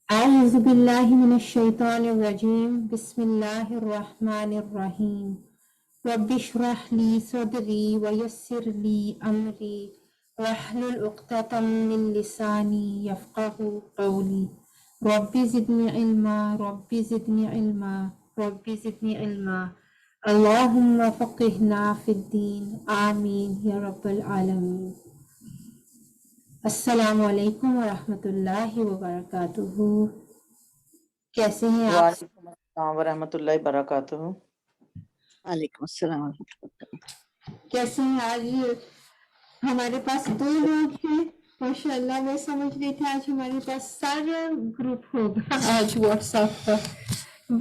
أعوذ بالله من الشيطان الرجيم بسم الله الرحمن الرحيم رب اشرح لي صدري ويسر لي أمري واحلل عقدة من لساني يفقه قولي رب زدني علما رب زدني علما رب زدني علما اللهم فقهنا في الدين آمين يا رب العالمين. السلام علیکم ورحمۃ اللہ وبرکاتہ. کیسے ہیں آپ؟ وعلیکم السلام ورحمۃ اللہ وبرکاتہ. وعلیکم السلام ورحمۃ اللہ. کیسے ہیں؟ آج ہمارے پاس 2 لوگ ہیں ماشاء اللہ. میں سمجھ رہی تھی آج ہمارے پاس سارا گروپ ہوگا آج واٹس ایپ پر،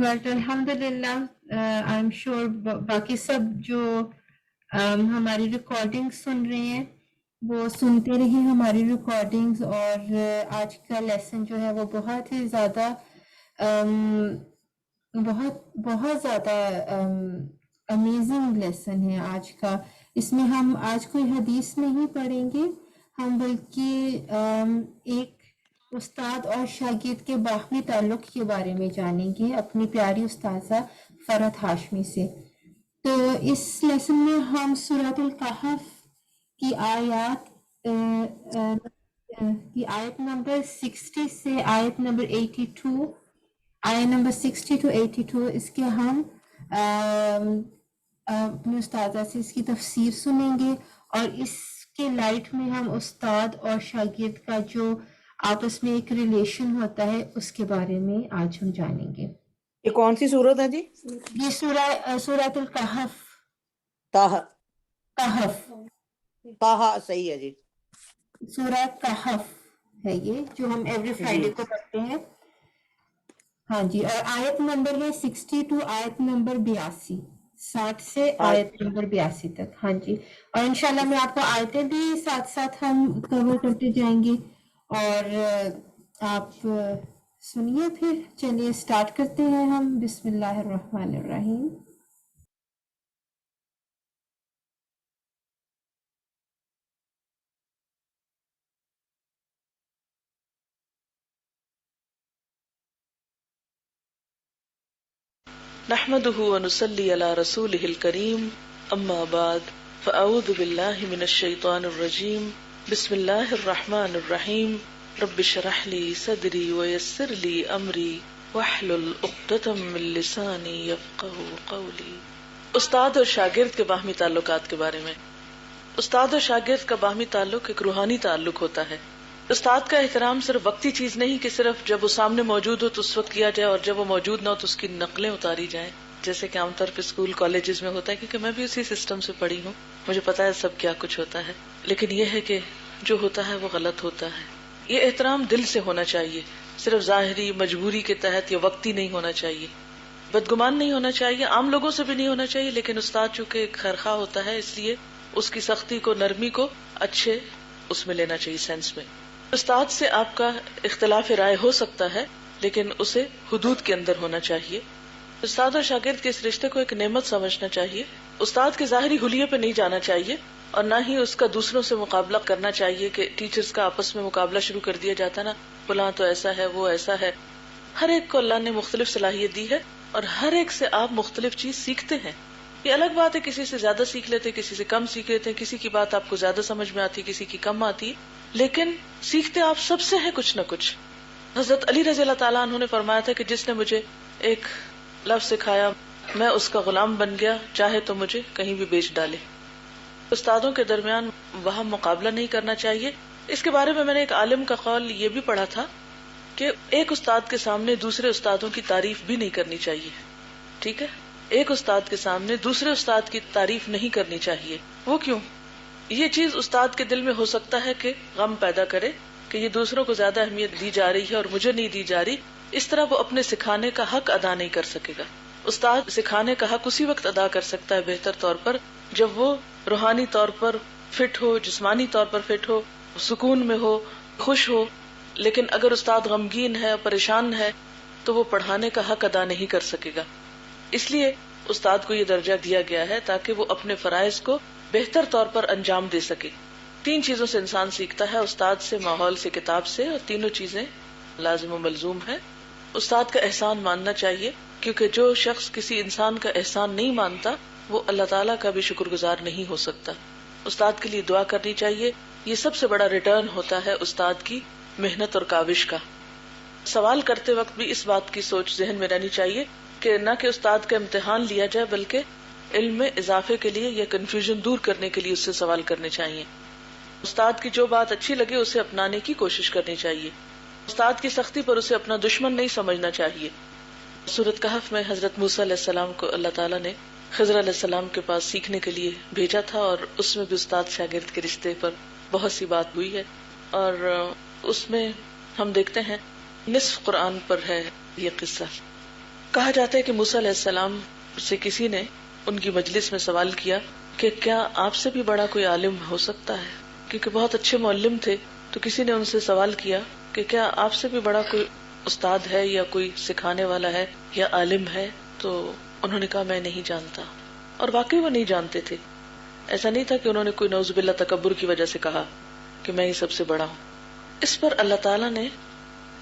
بٹ الحمد للہ آئی ایم شیور باقی سب جو ہماری ریکارڈنگ سن رہے ہیں وہ سنتے رہیں ہماری ریکارڈنگز. اور آج کا لیسن جو ہے وہ بہت ہی زیادہ بہت زیادہ امیزنگ لیسن ہے آج کا. اس میں ہم آج کوئی حدیث نہیں پڑھیں گے، ہم بلکہ ایک استاد اور شاگرد کے باہمی تعلق کے بارے میں جانیں گے اپنی پیاری استاذہ فرحت ہاشمی سے. تو اس لیسن میں ہم سورۃ الکہف کی آیت نمبر 60 سے آیت نمبر 82، آیت نمبر 60 to 82 اس کے ہم اپنے استاذہ سے اس کی تفسیر سنیں گے، اور اس کے لائٹ میں ہم استاد اور شاگرد کا جو آپس میں ایک ریلیشن ہوتا ہے اس کے بارے میں آج ہم جانیں گے. یہ کون سی صورت ہے جی؟ یہ سورۃ الکہف. کہف طٰہٰ صحیح ہے جی. سورہ کہف ہے یہ جو ہم ایوری فرائیڈے کو پڑھتے ہیں. ہاں جی، اور آیت نمبر ہے 60 to آیت نمبر 82، 60 سے آیت نمبر 82 تک. ہاں جی، اور انشاءاللہ میں آپ کو آیتیں بھی ساتھ ساتھ ہم کور کرتے جائیں گے، اور آپ سنیے. پھر چلیے سٹارٹ کرتے ہیں ہم. بسم اللہ الرحمن الرحیم. نحمده ونصلي على رسوله الكريم اما بعد فاعوذ بالله من الشيطان الرجيم بسم الله الرحمن الرحيم رب اشرح لي صدري ويسر لي امري واحلل عقدة من لساني يفقهوا قولي. استاد اور شاگرد کے باہمی تعلقات کے بارے میں. استاد اور شاگرد کا باہمی تعلق ایک روحانی تعلق ہوتا ہے. استاد کا احترام صرف وقتی چیز نہیں کہ صرف جب وہ سامنے موجود ہو تو اس وقت کیا جائے، اور جب وہ موجود نہ ہو تو اس کی نقلیں اتاری جائیں، جیسے کہ عام طور پہ اسکول کالجز میں ہوتا ہے، کیونکہ میں بھی اسی سسٹم سے پڑھی ہوں، مجھے پتا ہے سب کیا کچھ ہوتا ہے. لیکن یہ ہے کہ جو ہوتا ہے وہ غلط ہوتا ہے. یہ احترام دل سے ہونا چاہیے، صرف ظاہری مجبوری کے تحت یا وقتی نہیں ہونا چاہیے. بدگمان نہیں ہونا چاہیے، عام لوگوں سے بھی نہیں ہونا چاہیے، لیکن استاد چونکہ ایک خیرخواہ ہوتا ہے اس لیے اس کی سختی کو، نرمی کو اچھے اس میں لینا چاہیے، سینس میں. استاد سے آپ کا اختلاف رائے ہو سکتا ہے لیکن اسے حدود کے اندر ہونا چاہیے. استاد اور شاگرد کے اس رشتے کو ایک نعمت سمجھنا چاہیے. استاد کے ظاہری حلیے پہ نہیں جانا چاہیے، اور نہ ہی اس کا دوسروں سے مقابلہ کرنا چاہیے کہ ٹیچرز کا آپس میں مقابلہ شروع کر دیا جاتا نا، فلاں تو ایسا ہے وہ ایسا ہے. ہر ایک کو اللہ نے مختلف صلاحیت دی ہے اور ہر ایک سے آپ مختلف چیز سیکھتے ہیں. یہ الگ بات ہے کسی سے زیادہ سیکھ لیتے، کسی سے کم سیکھ لیتے، کسی کی بات آپ کو زیادہ سمجھ میں آتی، کسی کی کم آتی، لیکن سیکھتے آپ سب سے ہیں کچھ نہ کچھ. حضرت علی رضی اللہ تعالیٰ عنہ نے فرمایا تھا کہ جس نے مجھے ایک لفظ سکھایا میں اس کا غلام بن گیا، چاہے تو مجھے کہیں بھی بیچ ڈالے. استادوں کے درمیان وہاں مقابلہ نہیں کرنا چاہیے. اس کے بارے میں نے ایک عالم کا قول یہ بھی پڑھا تھا کہ ایک استاد کے سامنے دوسرے استادوں کی تعریف بھی نہیں کرنی چاہیے. ٹھیک ہے، ایک استاد کے سامنے دوسرے استاد کی تعریف نہیں کرنی چاہیے. وہ کیوں؟ یہ چیز استاد کے دل میں ہو سکتا ہے کہ غم پیدا کرے کہ یہ دوسروں کو زیادہ اہمیت دی جا رہی ہے اور مجھے نہیں دی جا رہی. اس طرح وہ اپنے سکھانے کا حق ادا نہیں کر سکے گا. استاد سکھانے کا حق اسی وقت ادا کر سکتا ہے بہتر طور پر جب وہ روحانی طور پر فٹ ہو، جسمانی طور پر فٹ ہو، سکون میں ہو، خوش ہو. لیکن اگر استاد غمگین ہے، پریشان ہے، تو وہ پڑھانے کا حق ادا نہیں کر سکے گا. اس لیے استاد کو یہ درجہ دیا گیا ہے تاکہ وہ اپنے فرائض کو بہتر طور پر انجام دے سکے. 3 چیزوں سے انسان سیکھتا ہے، استاد سے، ماحول سے، کتاب سے، اور تینوں چیزیں لازم و ملزوم ہے. استاد کا احسان ماننا چاہیے، کیونکہ جو شخص کسی انسان کا احسان نہیں مانتا وہ اللہ تعالیٰ کا بھی شکر گزار نہیں ہو سکتا. استاد کے لیے دعا کرنی چاہیے، یہ سب سے بڑا ریٹرن ہوتا ہے استاد کی محنت اور کاوش کا. سوال کرتے وقت بھی اس بات کی سوچ ذہن میں رہنی چاہیے کہ نہ کہ استاد کا امتحان لیا جائے، بلکہ علم میں اضافے کے لیے یا کنفیوژن دور کرنے کے لیے اس سے سوال کرنے چاہیے. استاد کی جو بات اچھی لگے اسے اپنانے کی کوشش کرنی چاہیے. استاد کی سختی پر اسے اپنا دشمن نہیں سمجھنا چاہیے. سورۃ کہف میں حضرت موسیٰ علیہ السلام کو اللہ تعالیٰ نے خضر علیہ السلام کے پاس سیکھنے کے لیے بھیجا تھا، اور اس میں بھی استاد شاگرد کے رشتے پر بہت سی بات ہوئی ہے. اور اس میں ہم دیکھتے ہیں نصف قرآن پر ہے یہ قصہ. کہا جاتا ہے کہ موسیٰ علیہ السلام سے کسی نے ان کی مجلس میں سوال کیا کہ کیا آپ سے بھی بڑا کوئی عالم ہو سکتا ہے، کیونکہ بہت اچھے معلم تھے. تو کسی نے ان سے سوال کیا کہ کیا آپ سے بھی بڑا کوئی استاد ہے یا کوئی سکھانے والا ہے یا عالم ہے. تو انہوں نے کہا میں نہیں جانتا. اور واقعی وہ نہیں جانتے تھے. ایسا نہیں تھا کہ انہوں نے کوئی نعوذ باللہ تکبر کی وجہ سے کہا کہ میں ہی سب سے بڑا ہوں. اس پر اللہ تعالیٰ نے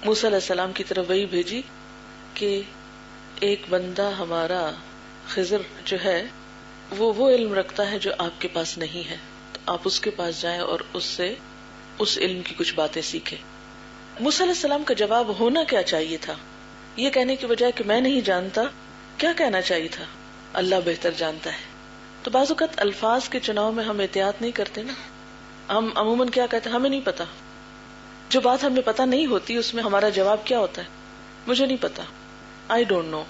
موسیٰ علیہ السلام کی طرف وحی بھیجی کہ ایک بندہ ہمارا خضر جو ہے وہ علم رکھتا ہے جو آپ کے پاس نہیں ہے، تو آپ اس کے پاس جائیں اور اس سے اس علم کی کچھ باتیں سیکھیں. موسیٰ علیہ السلام کا جواب ہونا کیا چاہیے تھا؟ یہ کہنے کی بجائے کہ میں نہیں جانتا، کیا کہنا چاہیے تھا؟ اللہ بہتر جانتا ہے. تو بعض اوقات الفاظ کے چناؤ میں ہم احتیاط نہیں کرتے نا. ہم عموماً کیا کہتے ہیں، ہمیں نہیں پتا. جو بات ہمیں پتا نہیں ہوتی اس میں ہمارا جواب کیا ہوتا ہے؟ مجھے نہیں پتا، آئی ڈونٹ نو.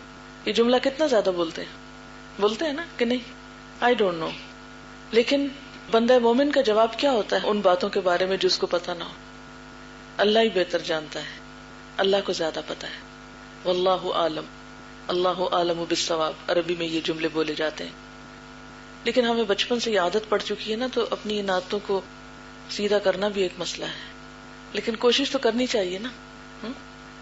یہ جملہ کتنا زیادہ بولتے ہیں نا کہ نہیں، آئی ڈونٹ نو. لیکن بندہ مومن کا جواب کیا ہوتا ہے ان باتوں کے بارے میں جو اس کو پتا نہ ہو؟ اللہ ہی بہتر جانتا ہے، اللہ کو زیادہ پتا ہے. واللہ عالم، اللہ عالم بالصواب، عربی میں یہ جملے بولے جاتے ہیں. لیکن ہمیں بچپن سے یہ عادت پڑ چکی ہے نا، تو اپنی ان عادتوں کو سیدھا کرنا بھی ایک مسئلہ ہے. لیکن کوشش تو کرنی چاہیے نا.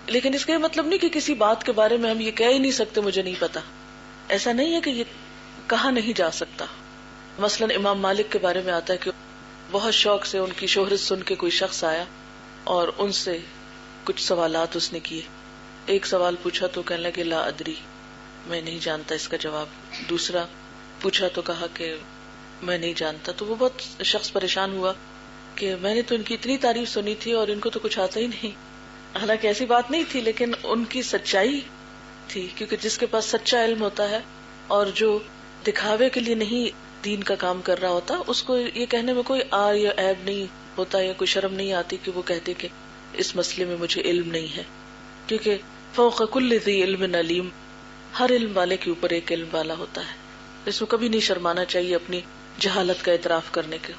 لیکن اس کا یہ مطلب نہیں کہ کسی بات کے بارے میں ہم یہ کہہ ہی نہیں سکتے مجھے نہیں پتا. ایسا نہیں ہے کہ یہ کہا نہیں جا سکتا. مثلا امام مالک کے بارے میں آتا ہے کہ بہت شوق سے ان کی شہرت سن کے کوئی شخص آیا اور ان سے کچھ سوالات اس نے کیے. ایک سوال پوچھا تو کہنے لگے لا ادری، میں نہیں جانتا اس کا جواب. دوسرا پوچھا تو کہا کہ میں نہیں جانتا. تو وہ بہت شخص پریشان ہوا کہ میں نے تو ان کی اتنی تعریف سنی تھی اور ان کو تو کچھ آتا ہی نہیں. حالانکہ ایسی بات نہیں تھی، لیکن ان کی سچائی تھی. کیونکہ جس کے پاس سچا علم ہوتا ہے اور جو دکھاوے کے لیے نہیں دین کا کام کر رہا ہوتا، اس کو یہ کہنے میں کوئی آر یا عیب نہیں ہوتا یا کوئی شرم نہیں آتی کہ وہ کہتے کہ اس مسئلے میں مجھے علم نہیں ہے. کیونکہ فوق کل ذی علم علیم، ہر علم والے کے اوپر ایک علم والا ہوتا ہے. اس کو کبھی نہیں شرمانا چاہیے اپنی جہالت کا اعتراف کرنے کے.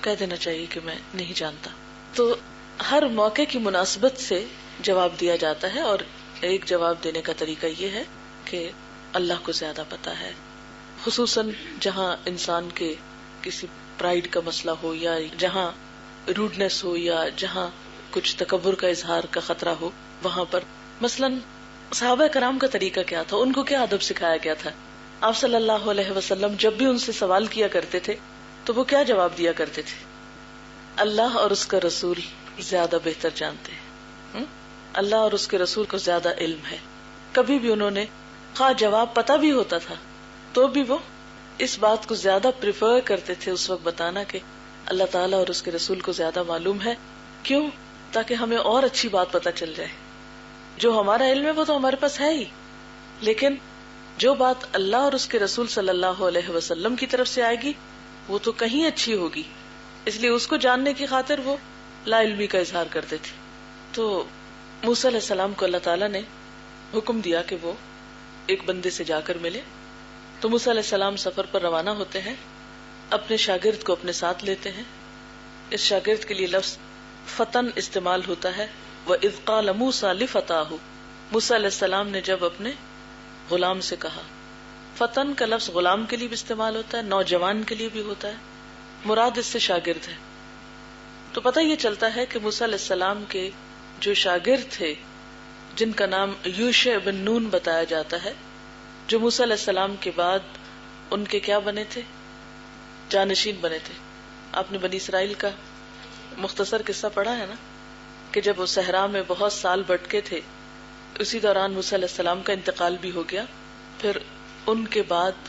کہہ دینا چاہیے کہ میں نہیں جانتا. تو ہر موقع کی مناسبت سے جواب دیا جاتا ہے، اور ایک جواب دینے کا طریقہ یہ ہے کہ اللہ کو زیادہ پتا ہے. خصوصاً جہاں انسان کے کسی پرائیڈ کا مسئلہ ہو، یا جہاں روڈنس ہو، یا جہاں کچھ تکبر کا اظہار کا خطرہ ہو، وہاں پر مثلاً صحابہ کرام کا طریقہ کیا تھا، ان کو کیا ادب سکھایا گیا تھا. آپ صلی اللہ علیہ وسلم جب بھی ان سے سوال کیا کرتے تھے تو وہ کیا جواب دیا کرتے تھے؟ اللہ اور اس کا رسول زیادہ بہتر جانتے ہیں، اللہ اور اس کے رسول کو زیادہ علم ہے. کبھی بھی انہوں نے خواہ جواب پتہ بھی ہوتا تھا تو بھی وہ اس بات کو زیادہ پریفر کرتے تھے اس وقت بتانا کہ اللہ تعالیٰ اور اس کے رسول کو زیادہ معلوم ہے. کیوں؟ تاکہ ہمیں اور اچھی بات پتہ چل جائے. جو ہمارا علم ہے وہ تو ہمارے پاس ہے ہی، لیکن جو بات اللہ اور اس کے رسول صلی اللہ علیہ وسلم کی طرف سے آئے گی وہ تو کہیں اچھی ہوگی. اس لیے اس کو جاننے کی خاطر وہ لا علمی کا اظہار کرتے تھے. تو موسیٰ علیہ السلام کو اللہ تعالیٰ نے حکم دیا کہ وہ ایک بندے سے جا کر ملے. تو موسیٰ علیہ السلام سفر پر روانہ ہوتے ہیں، اپنے شاگرد کو اپنے ساتھ لیتے ہیں. اس شاگرد کے لیے لفظ فتن استعمال ہوتا ہے. وَإِذْ قَالَ مُوسَىٰ لِفَتَاهُ، موسیٰ علیہ السلام نے جب اپنے غلام سے کہا. فتن کا لفظ غلام کے لیے بھی استعمال ہوتا ہے، نوجوان کے لیے بھی ہوتا ہے. مراد اس سے شاگرد ہے. تو پتہ یہ چلتا ہے کہ موسیٰ علیہ السلام کے جو شاگرد تھے جن کا نام یوشع بن نون بتایا جاتا ہے، جو موسیٰ علیہ السلام کے بعد ان کے کیا بنے تھے؟ جانشین بنے تھے. آپ نے بنی اسرائیل کا مختصر قصہ پڑھا ہے نا کہ جب وہ صحرا میں بہت سال بھٹکے تھے، اسی دوران موسیٰ علیہ السلام کا انتقال بھی ہو گیا. پھر ان کے بعد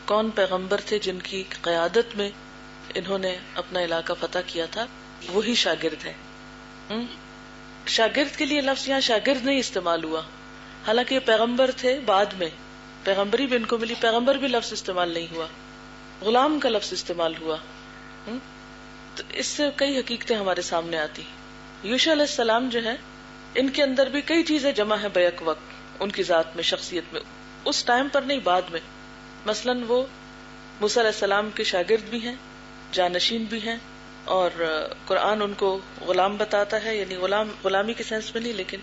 کون پیغمبر تھے جن کی قیادت میں انہوں نے اپنا علاقہ فتح کیا تھا؟ وہی شاگرد ہے. شاگرد کے لیے لفظ یہاں شاگرد نہیں استعمال ہوا، حالانکہ یہ پیغمبر تھے، بعد میں پیغمبری بھی ان کو ملی، پیغمبر بھی لفظ استعمال نہیں ہوا، غلام کا لفظ استعمال ہوا. تو اس سے کئی حقیقتیں ہمارے سامنے آتی. یوشع علیہ السلام جو ہے، ان کے اندر بھی کئی چیزیں جمع ہیں بیک وقت، ان کی ذات میں، شخصیت میں، اس ٹائم پر نہیں، بعد میں. مثلاً وہ موسیٰ علیہ السلام کے شاگرد بھی ہیں، جانشین بھی ہیں، اور قرآن ان کو غلام بتاتا ہے، یعنی غلامی کے سینس میں نہیں لیکن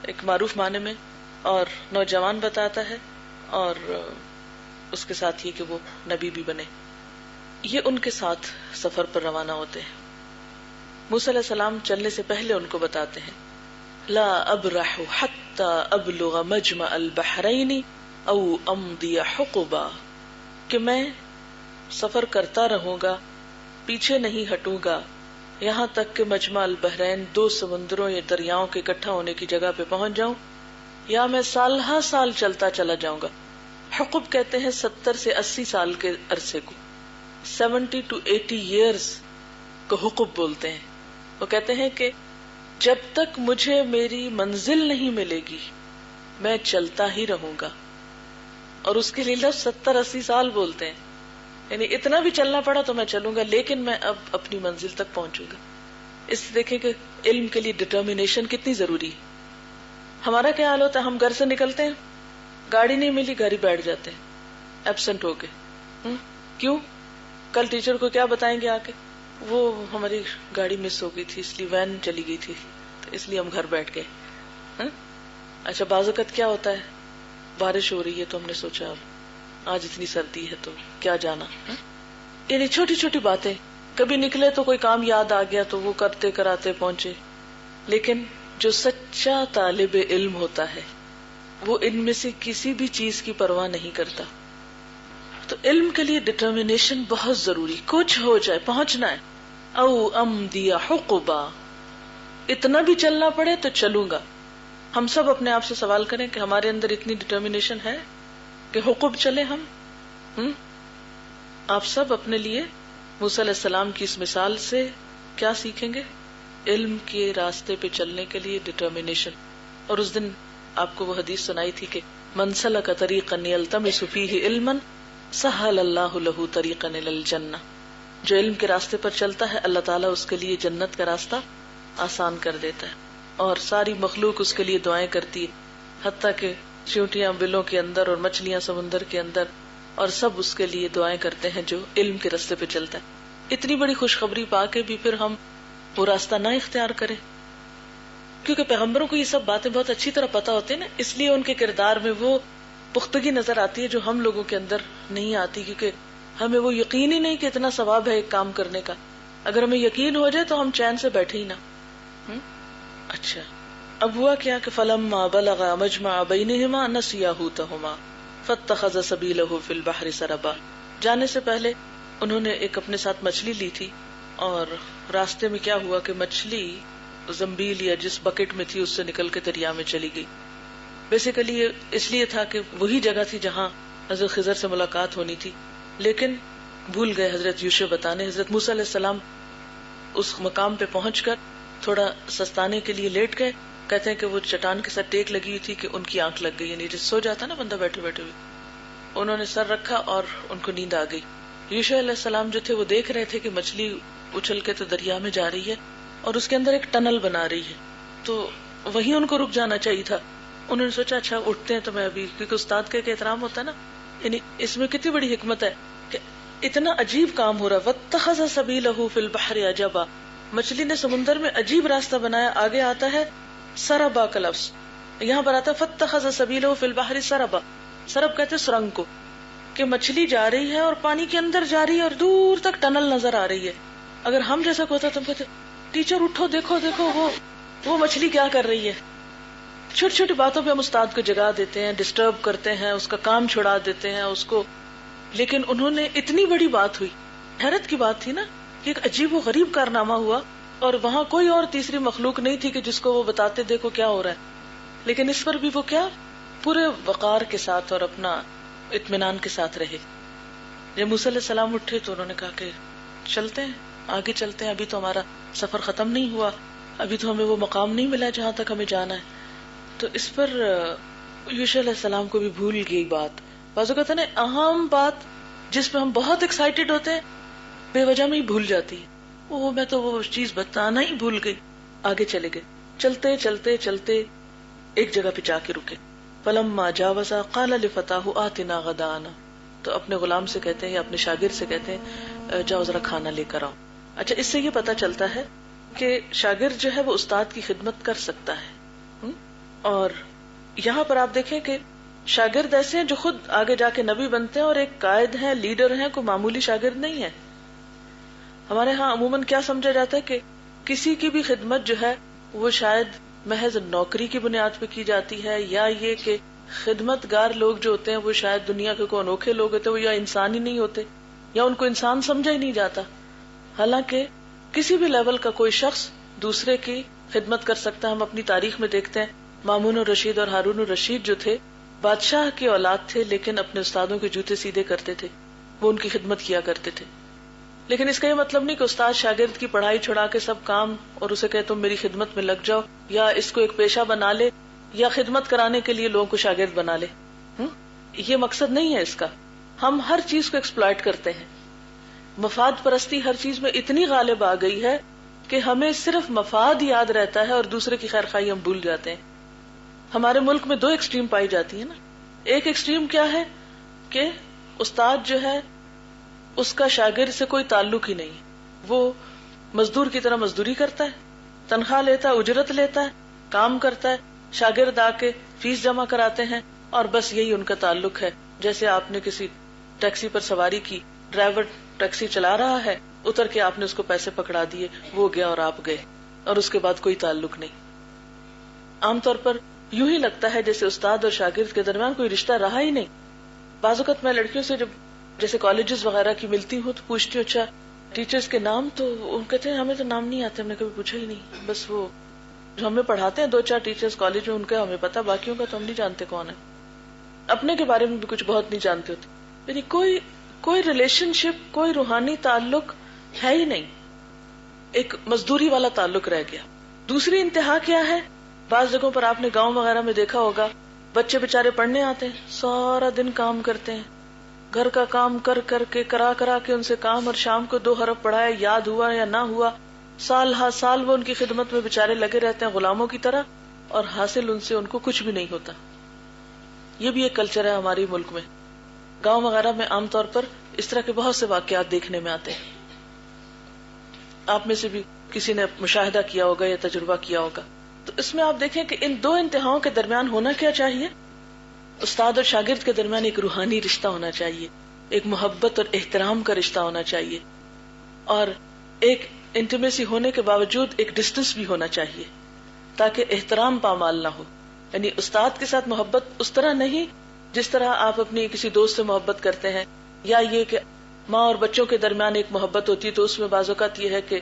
ایک معروف معنی میں، اور نوجوان بتاتا ہے، اور اس کے ساتھ یہ کہ وہ نبی بھی بنے. یہ ان کے ساتھ سفر پر روانہ ہوتے ہیں. موسیٰ علیہ السلام چلنے سے پہلے ان کو بتاتے ہیں لا ابرح حتی ابلغ مجمع البحرین او امضی حقبا، کہ میں سفر کرتا رہوں گا، پیچھے نہیں ہٹوں گا یہاں تک کہ مجمع البحرین، دو سمندروں یا دریاؤں کے اکٹھا ہونے کی جگہ پہ پہنچ جاؤں، یا میں سال ہا سال چلتا چلا جاؤں گا. حقب کہتے ہیں 70 سے 80 سال کے عرصے کو، 70 to 80 years کو حقب بولتے ہیں. وہ کہتے ہیں کہ جب تک مجھے میری منزل نہیں ملے گی میں چلتا ہی رہوں گا. اور اس کے لیے لفظ 70-80 سال بولتے ہیں، یعنی اتنا بھی چلنا پڑا تو میں چلوں گا، لیکن میں اب اپنی منزل تک پہنچوں گا. اس سے دیکھیں کہ علم کے لیے ڈٹرمینیشن کتنی ضروری ہے. ہمارا کیا حال ہوتا ہے، ہم گھر سے نکلتے ہیں، گاڑی نہیں ملی، گھر ہی بیٹھ جاتے ہیں ایبسنٹ ہو کے. کیوں؟ کل ٹیچر کو کیا بتائیں گے آ کے، وہ ہماری گاڑی مس ہو گئی تھی، اس لیے وین چلی گئی تھی، تو اس لیے ہم گھر بیٹھ گئے. اچھا، بعض اوقات کیا ہوتا ہے، بارش ہو رہی ہے تو ہم نے سوچا آج اتنی سردی ہے تو کیا جانا. یعنی چھوٹی چھوٹی باتیں، کبھی نکلے تو کوئی کام یاد آ گیا تو وہ کرتے کراتے پہنچے. لیکن جو سچا طالب علم ہوتا ہے وہ ان میں سے کسی بھی چیز کی پرواہ نہیں کرتا. تو علم کے لیے ڈٹرمینیشن بہت ضروری، کچھ ہو جائے پہنچنا ہے. او امضی حقبا، اتنا بھی چلنا پڑے تو چلوں گا. ہم سب اپنے آپ سے سوال کریں کہ ہمارے اندر اتنی ڈٹرمینیشن ہے کہ حقب چلے ہم. آپ سب اپنے لیے موسیٰ علیہ السلام کی اس مثال سے کیا سیکھیں گے؟ علم کے راستے پہ چلنے کے لیے ڈٹرمینیشن. اور اس دن آپ کو وہ حدیث سنائی تھی کہ من سلک طریقا یلتمس فیہ علما سہل اللہ لہ طریقا الی الجنہ، جو علم کے راستے پر چلتا ہے اللہ تعالیٰ اس کے لیے جنت کا راستہ آسان کر دیتا ہے. اور ساری مخلوق اس کے لیے دعائیں کرتی ہے، حتیٰ کہ چیونٹیاں بلوں کے اندر اور مچھلیاں سمندر کے اندر، اور سب اس کے لیے دعائیں کرتے ہیں جو علم کے راستے پہ چلتا ہے. اتنی بڑی خوشخبری پا کے بھی پھر ہم وہ راستہ نہ اختیار کریں، کیونکہ پیغمبروں کو یہ سب باتیں بہت اچھی طرح پتا ہوتی ہیں نا، اس لیے ان کے کردار میں وہ پختگی نظر آتی ہے جو ہم لوگوں کے اندر نہیں آتی، کیونکہ ہمیں وہ یقین ہی نہیں کہ اتنا ثواب ہے ایک کام کرنے کا. اگر ہمیں یقین ہو جائے تو ہم چین سے بیٹھے ہی نہ. اچھا، اب ہوا کیا کہ فلما بلغ مجمع بینہما نسیا حوتہما فاتخذ سبیلہ فی البحر سربا. جانے سے پہلے انہوں نے ایک اپنے ساتھ مچھلی لی تھی، اور راستے میں کیا ہوا کہ مچھلی زنبیل یا جس بکٹ میں تھی اس سے نکل کے دریا میں چلی گئی. بیسیکلی یہ اس لیے تھا کہ وہی جگہ تھی جہاں حضرت خضر سے ملاقات ہونی تھی، لیکن بھول گئے حضرت یوشع بتانے. حضرت موسیٰ علیہ السلام اس مقام پہ پہنچ کر تھوڑا سستانے کے لیے لیٹ گئے. کہتے ہیں کہ وہ چٹان کے ساتھ ٹیک لگی ہوئی تھی کہ ان کی آنکھ لگ گئی، یعنی جس سو جاتا نا بندہ بیٹھے بیٹھے ہوئے، انہوں نے سر رکھا اور ان کو نیند آ گئی. یوشع علیہ السلام جو تھے وہ دیکھ رہے تھے کہ مچھلی اچھل کے تو دریا میں جا رہی ہے اور اس کے اندر ایک ٹنل بنا رہی ہے، تو وہیں ان کو رک جانا چاہیے تھا. انہوں نے سوچا اچھا اٹھتے ہیں تو میں ابھی، کیونکہ استاد کا ایک احترام ہوتا ہے نا. یعنی اس میں کتنی بڑی حکمت ہے کہ اتنا عجیب کام ہو رہا ہے. واتخذ سبیلہ فی البحر عجبا، مچھلی نے سمندر میں عجیب راستہ بنایا. آگے آتا ہے سربا کا لفظ، یہاں پر آتا ہے فاتخذ سبیلہ فی البحر سربا. سرب کہتے ہیں سرنگ کو، کہ مچھلی جا رہی ہے اور پانی کے اندر جا رہی ہے اور دور تک ٹنل نظر آ رہی ہے. اگر ہم جیسا کو ہوتا تو ہم کہتے ٹیچر اٹھو، دیکھو دیکھو وہ مچھلی کیا کر رہی ہے. چھوٹی چھوٹی باتوں پہ ہم استاد کو جگا دیتے ہیں، ڈسٹرب کرتے ہیں، اس کا کام چھڑا دیتے ہیں اس کو. لیکن انہوں نے اتنی بڑی بات ہوئی، حیرت کی بات تھی نا کہ ایک عجیب و غریب کارنامہ ہوا اور وہاں کوئی اور تیسری مخلوق نہیں تھی کہ جس کو وہ بتاتے دیکھو کیا ہو رہا ہے، لیکن اس پر بھی وہ کیا پورے وقار کے ساتھ اور اپنا اطمینان کے ساتھ رہے. جب موسیٰ علیہ السلام اٹھے تو انہوں نے کہا کہ چلتے ہیں، آگے چلتے ہیں، ابھی تو ہمارا سفر ختم نہیں ہوا، ابھی تو ہمیں وہ مقام نہیں ملا جہاں تک ہمیں جانا ہے. تو اس پر یوشع علیہ السلام کو بھی بھول گئی بات. بعض اوقات نا اہم بات جس پہ ہم بہت ایکسائٹیڈ ہوتے ہیں بے وجہ میں ہی بھول جاتی ہے. میں تو وہ چیز بتانا ہی بھول گئی. آگے چلے گئے، چلتے چلتے چلتے ایک جگہ پہ جا کے رکے. فلما جاوزا قال لفتاہ آتنا غدانا، تو اپنے غلام سے کہتے ہیں یا اپنے شاگرد سے کہتے ہیں جاؤ ذرا کھانا لے کر آؤ. اچھا، اس سے یہ پتا چلتا ہے کہ شاگرد جو ہے وہ استاد کی خدمت کر سکتا ہے. اور یہاں پر آپ دیکھیں کہ شاگرد ایسے ہیں جو خود آگے جا کے نبی بنتے ہیں، اور ایک قائد ہیں، لیڈر ہیں، کوئی معمولی شاگرد نہیں ہے. ہمارے ہاں عموماً کیا سمجھا جاتا ہے کہ کسی کی بھی خدمت جو ہے وہ شاید محض نوکری کی بنیاد پہ کی جاتی ہے، یا یہ کہ خدمت گار لوگ جو ہوتے ہیں وہ شاید دنیا کے کوئی انوکھے لوگ ہوتے ہیں، وہ یا انسان ہی نہیں ہوتے یا ان کو انسان سمجھا ہی نہیں جاتا. حالانکہ کسی بھی لیول کا کوئی شخص دوسرے کی خدمت کر سکتا ہے. ہم اپنی تاریخ میں دیکھتے ہیں مامون الرشید اور ہارون الرشید جو تھے بادشاہ کی اولاد تھے، لیکن اپنے استادوں کے جوتے سیدھے کرتے تھے، وہ ان کی خدمت کیا کرتے تھے. لیکن اس کا یہ مطلب نہیں کہ استاد شاگرد کی پڑھائی چھڑا کے سب کام اور اسے کہے تم میری خدمت میں لگ جاؤ، یا اس کو ایک پیشہ بنا لے، یا خدمت کرانے کے لیے لوگوں کو شاگرد بنا لے. یہ مقصد نہیں ہے اس کا. ہم ہر چیز کو ایکسپلائٹ کرتے ہیں. مفاد پرستی ہر چیز میں اتنی غالب آ گئی ہے کہ ہمیں صرف مفاد یاد رہتا ہے اور دوسرے کی خیر خواہی ہم بھول جاتے ہیں. ہمارے ملک میں 2 ایکسٹریم پائی جاتی ہے نا. ایک ایکسٹریم کیا ہے کہ استاد جو ہے اس کا شاگرد سے کوئی تعلق ہی نہیں، وہ مزدور کی طرح مزدوری کرتا ہے، تنخواہ لیتا ہے، اجرت لیتا ہے، کام کرتا ہے، شاگرد آ کے فیس جمع کراتے ہیں اور بس یہی ان کا تعلق ہے. جیسے آپ نے کسی ٹیکسی پر سواری کی، ڈرائیور ٹیکسی چلا رہا ہے، اتر کے آپ نے اس کو پیسے پکڑا دیے، وہ گیا اور آپ گئے، اور اس کے بعد کوئی تعلق نہیں. عام طور پر یوں ہی لگتا ہے جیسے استاد اور شاگرد کے درمیان کوئی رشتہ رہا ہی نہیں. بعض اوقات میں لڑکیوں سے جب جیسے کالجز وغیرہ کی ملتی ہوں تو پوچھتی ہوں اچھا ٹیچرز کے نام، تو ان کہتے ہیں ہمیں تو نام نہیں آتے، ہم نے کبھی پوچھا ہی نہیں، بس وہ جو ہمیں پڑھاتے ہیں 2-4 ٹیچرز کالج میں ان کا ہمیں پتا، باقیوں کا تو ہم نہیں جانتے کون ہے. اپنے کے بارے میں بھی کچھ بہت نہیں جانتے ہوتے. یعنی کوئی ریلیشن شپ، کوئی روحانی تعلق ہے ہی نہیں، ایک مزدوری والا تعلق رہ گیا. دوسری انتہا کیا ہے؟ بعض جگہوں پر آپ نے گاؤں وغیرہ میں دیکھا ہوگا بچے بےچارے پڑھنے آتے ہیں، سارا دن کام کرتے ہیں، گھر کا کام کر کے کرا کے ان سے کام، اور شام کو 2 حرف پڑھایا، یاد ہوا یا نہ ہوا، سال ہا سال وہ ان کی خدمت میں بےچارے لگے رہتے ہیں غلاموں کی طرح، اور حاصل ان سے ان کو کچھ بھی نہیں ہوتا. یہ بھی ایک کلچر ہے ہمارے ملک میں. گاؤں وغیرہ میں عام طور پر اس طرح کے بہت سے واقعات دیکھنے میں آتے ہیں. آپ میں سے بھی کسی نے مشاہدہ کیا ہوگا یا تجربہ کیا ہوگا. تو اس میں آپ دیکھیں کہ ان 2 انتہاؤں کے درمیان ہونا کیا چاہیے؟ استاد اور شاگرد کے درمیان ایک روحانی رشتہ ہونا چاہیے، ایک محبت اور احترام کا رشتہ ہونا چاہیے، اور ایک انٹیمیسی ہونے کے باوجود ایک ڈسٹنس بھی ہونا چاہیے تاکہ احترام پامال نہ ہو. یعنی استاد کے ساتھ محبت اس طرح نہیں جس طرح آپ اپنی کسی دوست سے محبت کرتے ہیں، یا یہ کہ ماں اور بچوں کے درمیان ایک محبت ہوتی ہے تو اس میں بعض اوقات یہ ہے کہ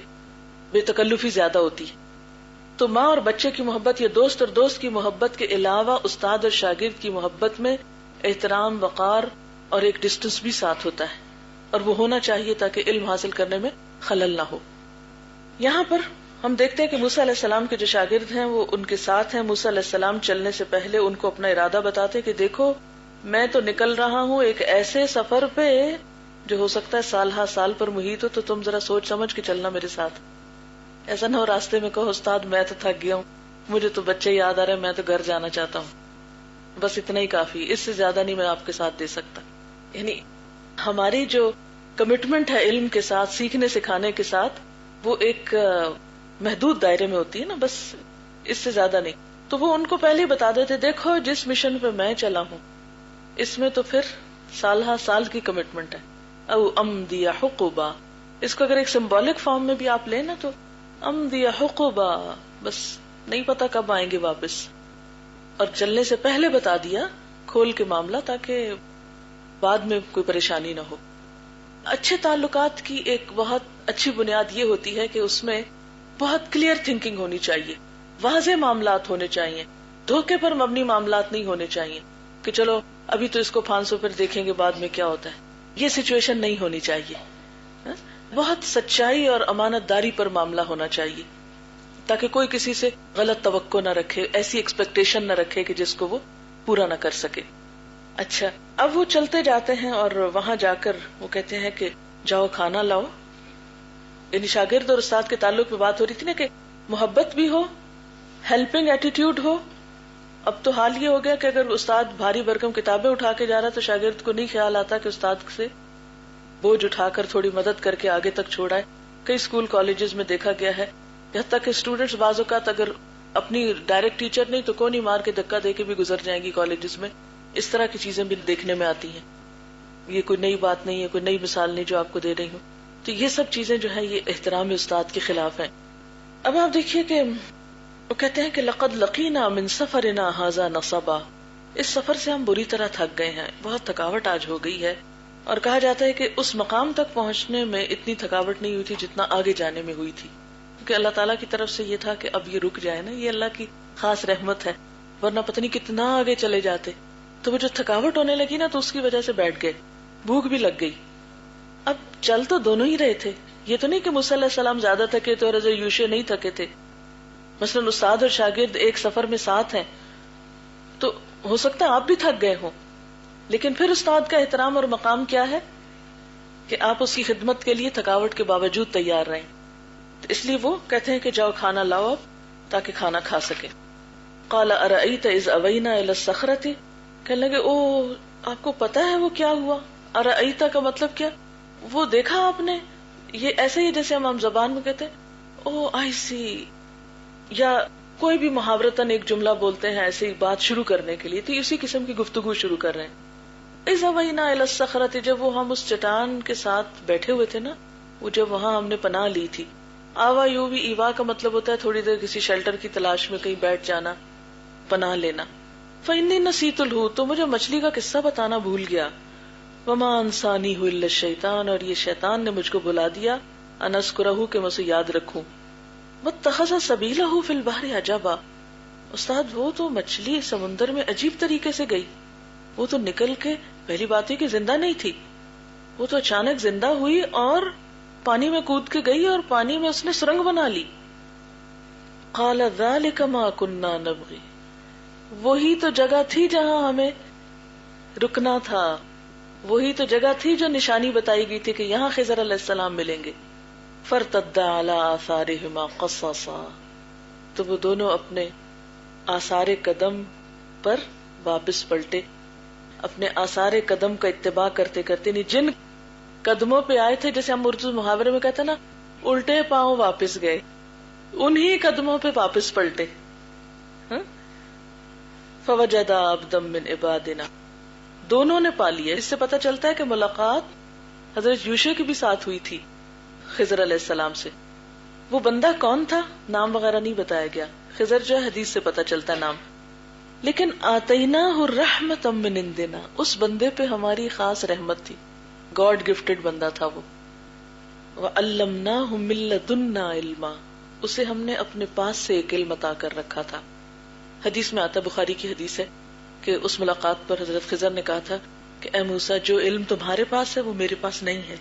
بے تکلفی زیادہ ہوتی ہے. تو ماں اور بچے کی محبت یا دوست اور دوست کی محبت کے علاوہ استاد اور شاگرد کی محبت میں احترام، وقار اور ایک ڈسٹنس بھی ساتھ ہوتا ہے، اور وہ ہونا چاہیے تاکہ علم حاصل کرنے میں خلل نہ ہو. یہاں پر ہم دیکھتے ہیں کہ موسیٰ علیہ السلام کے جو شاگرد ہیں وہ ان کے ساتھ ہیں. موسیٰ علیہ السلام چلنے سے پہلے ان کو اپنا ارادہ بتاتے کہ دیکھو میں تو نکل رہا ہوں ایک ایسے سفر پہ جو ہو سکتا ہے سال ہا سال پر محیط ہو، تو تم ذرا سوچ سمجھ کے چلنا میرے ساتھ. ایسا نہ ہو راستے میں کہو استاد میں تو تھک گیا ہوں، مجھے تو بچے یاد آ رہے ہیں، میں تو گھر جانا چاہتا ہوں، بس اتنا ہی کافی، اس سے زیادہ نہیں میں آپ کے ساتھ دے سکتا. یعنی ہماری جو کمٹمنٹ ہے علم کے ساتھ، سیکھنے سکھانے کے ساتھ، وہ ایک محدود دائرے میں ہوتی ہے نا، بس اس سے زیادہ نہیں. تو وہ ان کو پہلے ہی بتا دیتے دیکھو جس مشن پہ میں چلا ہوں اس میں تو پھر سال ہا سال کی کمٹمنٹ ہے. او امضی حقبا، اس کو اگر ایک سمبولک فارم میں بھی آپ لیں نا تو امضی حقبا، بس نہیں پتا کب آئیں گے واپس. اور چلنے سے پہلے بتا دیا کھول کے معاملہ تاکہ بعد میں کوئی پریشانی نہ ہو. اچھے تعلقات کی ایک بہت اچھی بنیاد یہ ہوتی ہے کہ اس میں بہت کلیئر تھنکنگ ہونی چاہیے، واضح معاملات ہونے چاہیے، دھوکے پر مبنی معاملات نہیں ہونے چاہیے کہ چلو ابھی تو اس کو 500 پر دیکھیں گے بعد میں کیا ہوتا ہے. یہ سچویشن نہیں ہونی چاہیے. بہت سچائی اور امانت داری پر معاملہ ہونا چاہیے تاکہ کوئی کسی سے غلط توقع نہ رکھے، ایسی ایکسپیکٹیشن نہ رکھے کہ جس کو وہ پورا نہ کر سکے. اچھا، اب وہ چلتے جاتے ہیں اور وہاں جا کر وہ کہتے ہیں کہ جاؤ کھانا لاؤ. یعنی شاگرد اور استاد کے تعلق میں بات ہو رہی تھی نا کہ محبت بھی ہو، ہیلپنگ ایٹیٹیوڈ ہو. اب تو حال یہ ہو گیا کہ اگر استاد بھاری بھرکم کتابیں اٹھا کے جا رہا تو شاگرد کو نہیں خیال آتا کہ استاد سے بوجھ اٹھا کر تھوڑی مدد کر کے آگے تک چھوڑائے. کئی اسکول کالجز میں دیکھا گیا ہے یہاں تک کہ اسٹوڈینٹس بعض اوقات اگر اپنی ڈائریکٹ ٹیچر نہیں تو کون ہی مار کے دھکا دے کے بھی گزر جائیں گی کالجز میں. اس طرح کی چیزیں بھی دیکھنے میں آتی ہیں. یہ کوئی نئی بات نہیں ہے، کوئی نئی مثال نہیں جو آپ کو دے رہی ہوں. تو یہ سب چیزیں جو ہیں یہ احترام استاد کے خلاف ہیں. اب آپ دیکھیے کہ وہ کہتے ہیں کہ لقد لقینا من سفرنا ھذا نصبا، اس سفر سے ہم بری طرح تھک گئے ہیں، بہت تھکاوٹ آج ہو گئی ہے. اور کہا جاتا ہے کہ اس مقام تک پہنچنے میں اتنی تھکاوٹ نہیں ہوئی تھی جتنا آگے جانے میں ہوئی تھی، کیونکہ اللہ تعالیٰ کی طرف سے یہ تھا کہ اب یہ رک جائے نا، یہ اللہ کی خاص رحمت ہے، ورنہ پتہ نہیں کتنا آگے چلے جاتے. تو وہ جو تھکاوٹ ہونے لگی نا تو اس کی وجہ سے بیٹھ گئے، بھوک بھی لگ گئی. اب چل تو دونوں ہی رہے تھے، یہ تو نہیں کہ موسیٰ علیہ السلام زیادہ تھکے تھے اور حضرت یوشع نہیں تھکے تھے. مثلا استاد اور شاگرد ایک سفر میں ساتھ ہیں تو ہو سکتا ہے آپ بھی تھک گئے ہوں، لیکن پھر استاد کا احترام اور مقام کیا ہے کہ آپ اس کی خدمت کے لیے تھکاوٹ کے باوجود تیار رہیں. تو اس لیے وہ کہتے ہیں کہ جاؤ کھانا لاؤ اب تاکہ کھانا کھا سکے. قال ارأیت اذ اوینا الی الصخرۃ، کہنے لگے او آپ کو پتا ہے وہ کیا ہوا؟ ارأیت کا مطلب کیا؟ وہ دیکھا آپ نے؟ یہ ایسے ہی جیسے ہم زبان میں کہتے ہیں او آئی سی، یا کوئی بھی محاورتاً ایک جملہ بولتے ہیں ایسے ہی بات شروع کرنے کے لیے، تو اسی قسم کی گفتگو شروع کر رہے ہیں. اذ اوینا الی الصخرۃ، جب وہ ہم اس چٹان کے ساتھ بیٹھے ہوئے تھے نا، وہ جب وہاں ہم نے پناہ لی تھی. آوا یو بھی ایوا کا مطلب ہوتا ہے تھوڑی دیر کسی شیلٹر کی تلاش میں کہیں بیٹھ جانا، پناہ لینا. فإنی نسیت الحوت، تو مجھے مچھلی کا قصہ بتانا بھول گیا. وما انسانیہ الا الشیطان، اور یہ شیطان نے مجھ کو بلا دیا، ان اذکرہ کہ میں اسے یاد رکھوں. واتخذ سبیلہ فی البحر عجبا، استاد وہ تو مچھلی سمندر میں عجیب طریقے سے گئی، وہ تو نکل کے پہلی بات ہے کہ زندہ نہیں تھی، وہ تو اچانک زندہ ہوئی اور پانی میں کود کے گئی اور پانی میں اس نے سرنگ بنا لی. قال ذلک ما کننا نبغی، وہی تو جگہ تھی جہاں ہمیں رکنا تھا، وہی تو جگہ تھی جو نشانی بتائی گئی تھی کہ یہاں خضر علیہ السلام ملیں گے. فارتدا علی آثارہما قصصا، تو وہ دونوں اپنے آثار قدم پر واپس پلٹے، اپنے آثار قدم کا اتباع کرتے کرتے، نہیں جن قدموں پہ آئے تھے، جیسے ہم اردو محاورے میں کہتے ہیں نا الٹے پاؤں واپس گئے، انہی قدموں پہ واپس پلٹے. فوجدا عبدا من عبادنا، دونوں نے پا لیا. اس سے پتہ چلتا ہے کہ ملاقات حضرت یوشع کی بھی ساتھ ہوئی تھی خضر علیہ السلام سے. وہ بندہ کون تھا نام وغیرہ نہیں بتایا گیا، خضر جو ہے حدیث سے پتہ چلتا ہے نام. لیکن آتیناہ الرحمۃ من عندنا، اس بندے پہ ہماری خاص رحمت تھی، گاڈ گفٹڈ بندہ تھا وہ. وعلمناہ من لدنا علما، اسے ہم نے اپنے پاس سے ایک علم عطا کر رکھا تھا. حدیث میں آتا، بخاری کی حدیث ہے کہ اس ملاقات پر حضرت خضر نے کہا تھا کہ اے موسیٰ، جو علم تمہارے پاس ہے وہ میرے پاس نہیں ہے،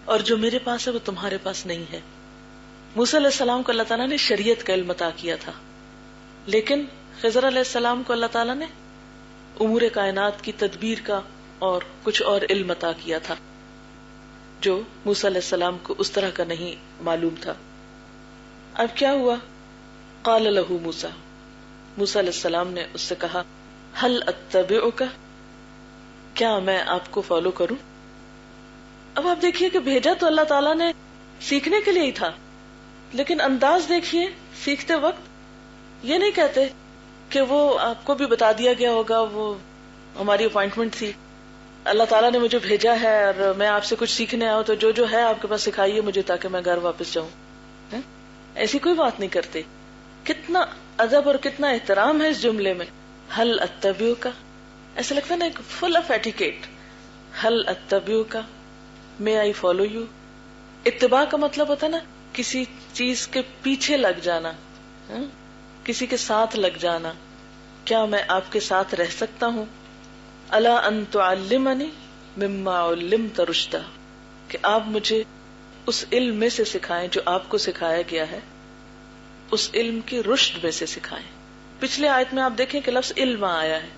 اور جو میرے پاس ہے وہ تمہارے پاس نہیں ہے. موسیٰ علیہ السلام کو اللہ تعالیٰ نے شریعت کا علم عطا کیا تھا، لیکن خضر علیہ السلام کو اللہ تعالیٰ نے امور کائنات کی تدبیر کا اور کچھ اور علم عطا کیا تھا جو موسیٰ علیہ السلام کو اس طرح کا نہیں معلوم تھا. اب کیا ہوا؟ قال لہ موسیٰ، موسیٰ علیہ السلام نے اس سے کہا هل اتبعک، کیا میں آپ کو فالو کروں؟ اب آپ دیکھیے کہ بھیجا تو اللہ تعالیٰ نے سیکھنے کے لیے ہی تھا، لیکن انداز دیکھیے سیکھتے وقت یہ نہیں کہتے کہ وہ آپ کو بھی بتا دیا گیا ہوگا، وہ ہماری اپوائنٹمنٹ تھی، اللہ تعالیٰ نے مجھے بھیجا ہے اور میں آپ سے کچھ سیکھنے آؤں تو جو ہے آپ کے پاس سکھائیے مجھے تاکہ میں گھر واپس جاؤں. ایسی کوئی بات نہیں کرتے. کتنا ادب اور کتنا احترام ہے اس جملے میں. ہل اتبعک کا ایسا لگتا ہے نا ایک فل آف ایٹیکیٹ. ہل اتبعک کا، مے آئی فالو یو. اتباع کا مطلب ہوتا ہے نا کسی چیز کے پیچھے لگ جانا، کسی کے ساتھ لگ جانا، کیا میں آپ کے ساتھ رہ سکتا ہوں؟ الا ان تعلمنی مما علمت رشدا، کہ آپ مجھے اس علم میں سے سکھائیں جو آپ کو سکھایا گیا ہے، اس علم کی رشد میں سے سکھائیں. پچھلے آیت میں آپ دیکھیں کہ لفظ علم آیا ہے،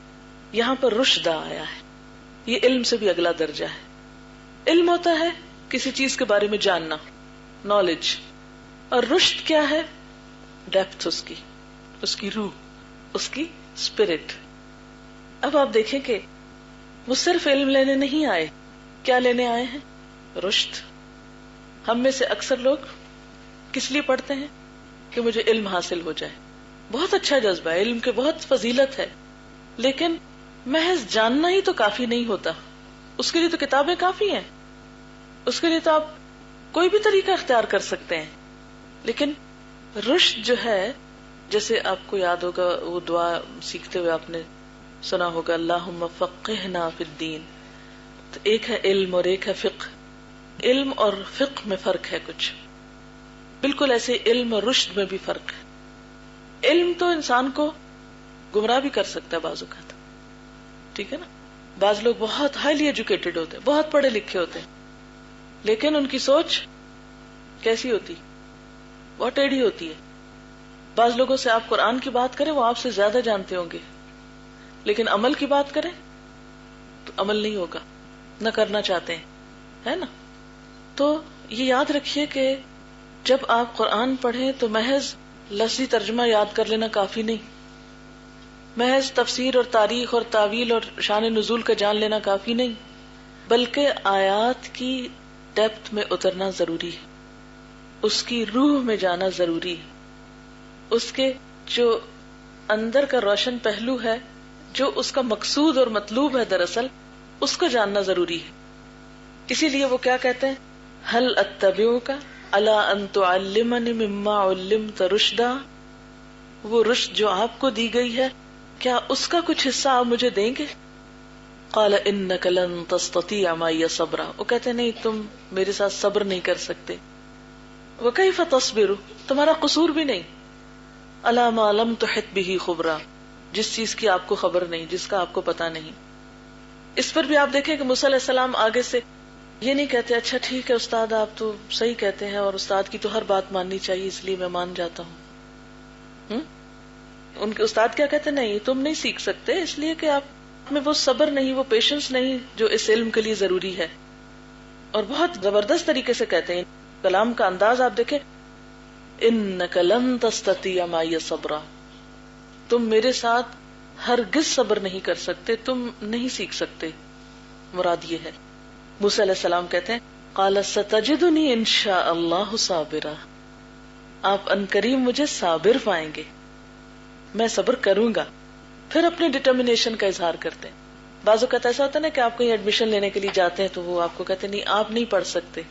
یہاں پر رشدہ آیا ہے. یہ علم سے بھی اگلا درجہ ہے. علم ہوتا ہے کسی چیز کے بارے میں جاننا، نالج، اور رشد کیا ہے؟ ڈیپتھ، اس کی روح، اس کی اسپرٹ. اب آپ دیکھیں کہ وہ صرف علم لینے نہیں آئے، کیا لینے آئے ہیں؟ رشد. ہم میں سے اکثر لوگ کس لیے پڑھتے ہیں؟ کہ مجھے علم حاصل ہو جائے. بہت اچھا جذبہ ہے، علم کے بہت فضیلت ہے، لیکن محض جاننا ہی تو کافی نہیں ہوتا. اس کے لیے تو کتابیں کافی ہیں، اس کے لیے تو آپ کوئی بھی طریقہ اختیار کر سکتے ہیں. لیکن رشد جو ہے، جیسے آپ کو یاد ہوگا وہ دعا سیکھتے ہوئے آپ نے سنا ہوگا، اللہم فقہنا فی الدین. تو ایک ہے علم اور ایک ہے فقہ. علم اور فقہ میں فرق ہے کچھ، بالکل ایسے علم اور رشد میں بھی فرق ہے. علم تو انسان کو گمراہ بھی کر سکتا ہے بعض اوقات، ٹھیک ہے نا. بعض لوگ بہت ہائیلی ایجوکیٹڈ ہوتے ہیں، بہت پڑھے لکھے ہوتے ہیں، لیکن ان کی سوچ کیسی ہوتی؟ بہت ٹیڑھی ہوتی ہے. بعض لوگوں سے آپ قرآن کی بات کریں، وہ آپ سے زیادہ جانتے ہوں گے، لیکن عمل کی بات کریں تو عمل نہیں ہوگا، نہ کرنا چاہتے ہیں، ہے نا. تو یہ یاد رکھیے کہ جب آپ قرآن پڑھیں تو محض لفظی ترجمہ یاد کر لینا کافی نہیں، محض تفسیر اور تاریخ اور تاویل اور شان نزول کا جان لینا کافی نہیں، بلکہ آیات کی ڈیپتھ میں اترنا ضروری ہے، اس کی روح میں جانا ضروری ہے، اس کے جو اندر کا روشن پہلو ہے، جو اس کا مقصود اور مطلوب ہے دراصل، اس کو جاننا ضروری ہے. اسی لیے وہ کیا کہتے ہیں، هل اتبعک علی ان تعلمنی مما علمت رشدا، وہ رشد جو آپ کو دی گئی ہے کیا اس کا کچھ حصہ آپ مجھے دیں گے؟ قال انک لن تستطیع معی صبرا، وہ کہتے نہیں تم میرے ساتھ صبر نہیں کر سکتے. وکیف تصبر، تمہارا قصور بھی نہیں، الا ما لم تحط به خبرا، جس چیز کی آپ کو خبر نہیں، جس کا آپ کو پتا نہیں. اس پر بھی آپ دیکھیں کہ موسیٰ علیہ السلام آگے سے یہ نہیں کہتے اچھا ٹھیک ہے استاد آپ تو صحیح کہتے ہیں اور استاد کی تو ہر بات ماننی چاہیے اس لیے میں مان جاتا ہوں. ان کے استاد کیا کہتے نہیں، تم نہیں سیکھ سکتے اس لیے کہ آپ میں وہ صبر نہیں، وہ پیشنس نہیں جو اس علم کے لیے ضروری ہے. اور بہت زبردست طریقے سے کہتے ہیں، کلام کا انداز آپ دیکھیں، انک لن تستطیع معی صبرا، تم میرے ساتھ ہرگز صبر نہیں کر سکتے، تم نہیں سیکھ سکتے. مراد یہ ہے. موسیٰ علیہ السلام کہتے ہیں قال ستجدنی انشاء اللہ صابرا، آپ عنقریب مجھے صابر پائیں گے، میں صبر کروں گا. پھر اپنی ڈٹرمنیشن کا اظہار کرتے ہیں. بعض اوقات ایسا ہوتا ہے نا کہ آپ کہیں ایڈمیشن لینے کے لیے جاتے ہیں تو وہ آپ کو کہتے ہیں نہیں آپ نہیں پڑھ سکتے.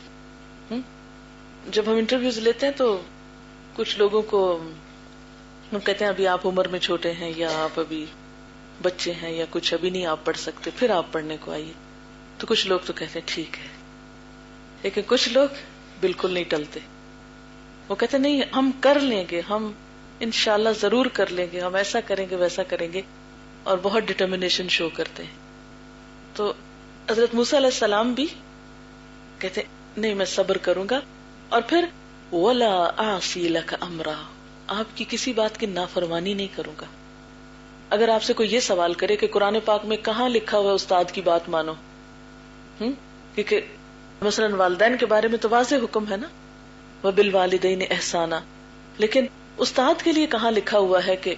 جب ہم انٹرویوز لیتے ہیں تو کچھ لوگوں کو ہم کہتے ہیں ابھی آپ عمر میں چھوٹے ہیں یا آپ ابھی بچے ہیں یا کچھ ابھی نہیں آپ پڑھ سکتے، پھر آپ پڑھنے کو آئیے. تو کچھ لوگ تو کہتے ہیں ٹھیک ہے، لیکن کچھ لوگ بالکل نہیں ٹلتے. وہ کہتے نہیں ہم کر لیں گے، ہم انشاءاللہ ضرور کر لیں گے، ہم ایسا کریں گے ویسا کریں گے، اور بہت ڈٹرمنیشن شو کرتے ہیں. تو حضرت موسیٰ علیہ السلام بھی کہتے نہیں میں صبر کروں گا. اور پھر ولا اعصی لک امرا، آپ کی کسی بات کی نافرمانی نہیں کروں گا. اگر آپ سے کوئی یہ سوال کرے کہ قرآن پاک میں کہاں لکھا ہوا استاد کی بات مانو، کیونکہ مثلا والدین کے بارے میں تو واضح حکم ہے نا، وبالوالدین احسانا، لیکن استاد کے لیے کہاں لکھا ہوا ہے کہ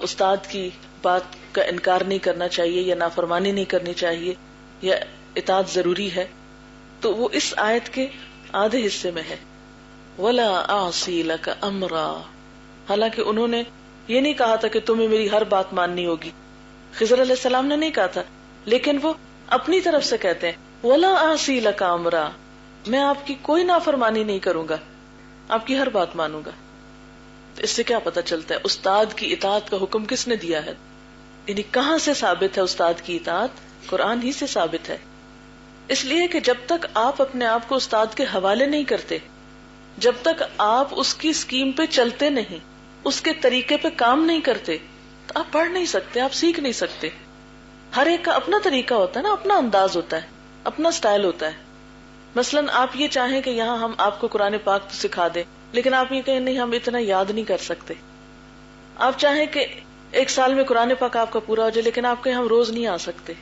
استاد کی بات کا انکار نہیں کرنا چاہیے یا نافرمانی نہیں کرنی چاہیے یا اطاعت ضروری ہے؟ تو وہ اس آیت کے آدھے حصے میں ہے، ولا اعصی لک امرا. حالانکہ انہوں نے یہ نہیں کہا تھا کہ تمہیں میری ہر بات ماننی ہوگی، خضر علیہ السلام نے نہیں کہا تھا، لیکن وہ اپنی طرف سے کہتے ہیں ولا اعصی لک امرا، میں آپ کی کوئی نافرمانی نہیں کروں گا، آپ کی ہر بات مانوں گا. اس سے کیا پتہ چلتا ہے استاد کی اطاعت کا حکم کس نے دیا ہے؟ یعنی کہاں سے ثابت ہے استاد کی اطاعت؟ قرآن ہی سے ثابت ہے. اس لیے کہ جب تک آپ اپنے آپ کو استاد کے حوالے نہیں کرتے جب تک آپ اس کی اسکیم پہ چلتے نہیں، اس کے طریقے پہ کام نہیں کرتے، تو آپ پڑھ نہیں سکتے، آپ سیکھ نہیں سکتے. ہر ایک کا اپنا طریقہ ہوتا ہے نا، اپنا انداز ہوتا ہے، اپنا سٹائل ہوتا ہے. مثلاً آپ یہ چاہیں کہ یہاں ہم آپ کو قرآن پاک تو سکھا دیں، لیکن آپ یہ کہیں نہیں ہم اتنا یاد نہیں کر سکتے. آپ چاہیں کہ 1 سال میں قرآن پاک آپ کا پورا ہو جائے، لیکن آپ کہیں ہم روز نہیں آ سکتے،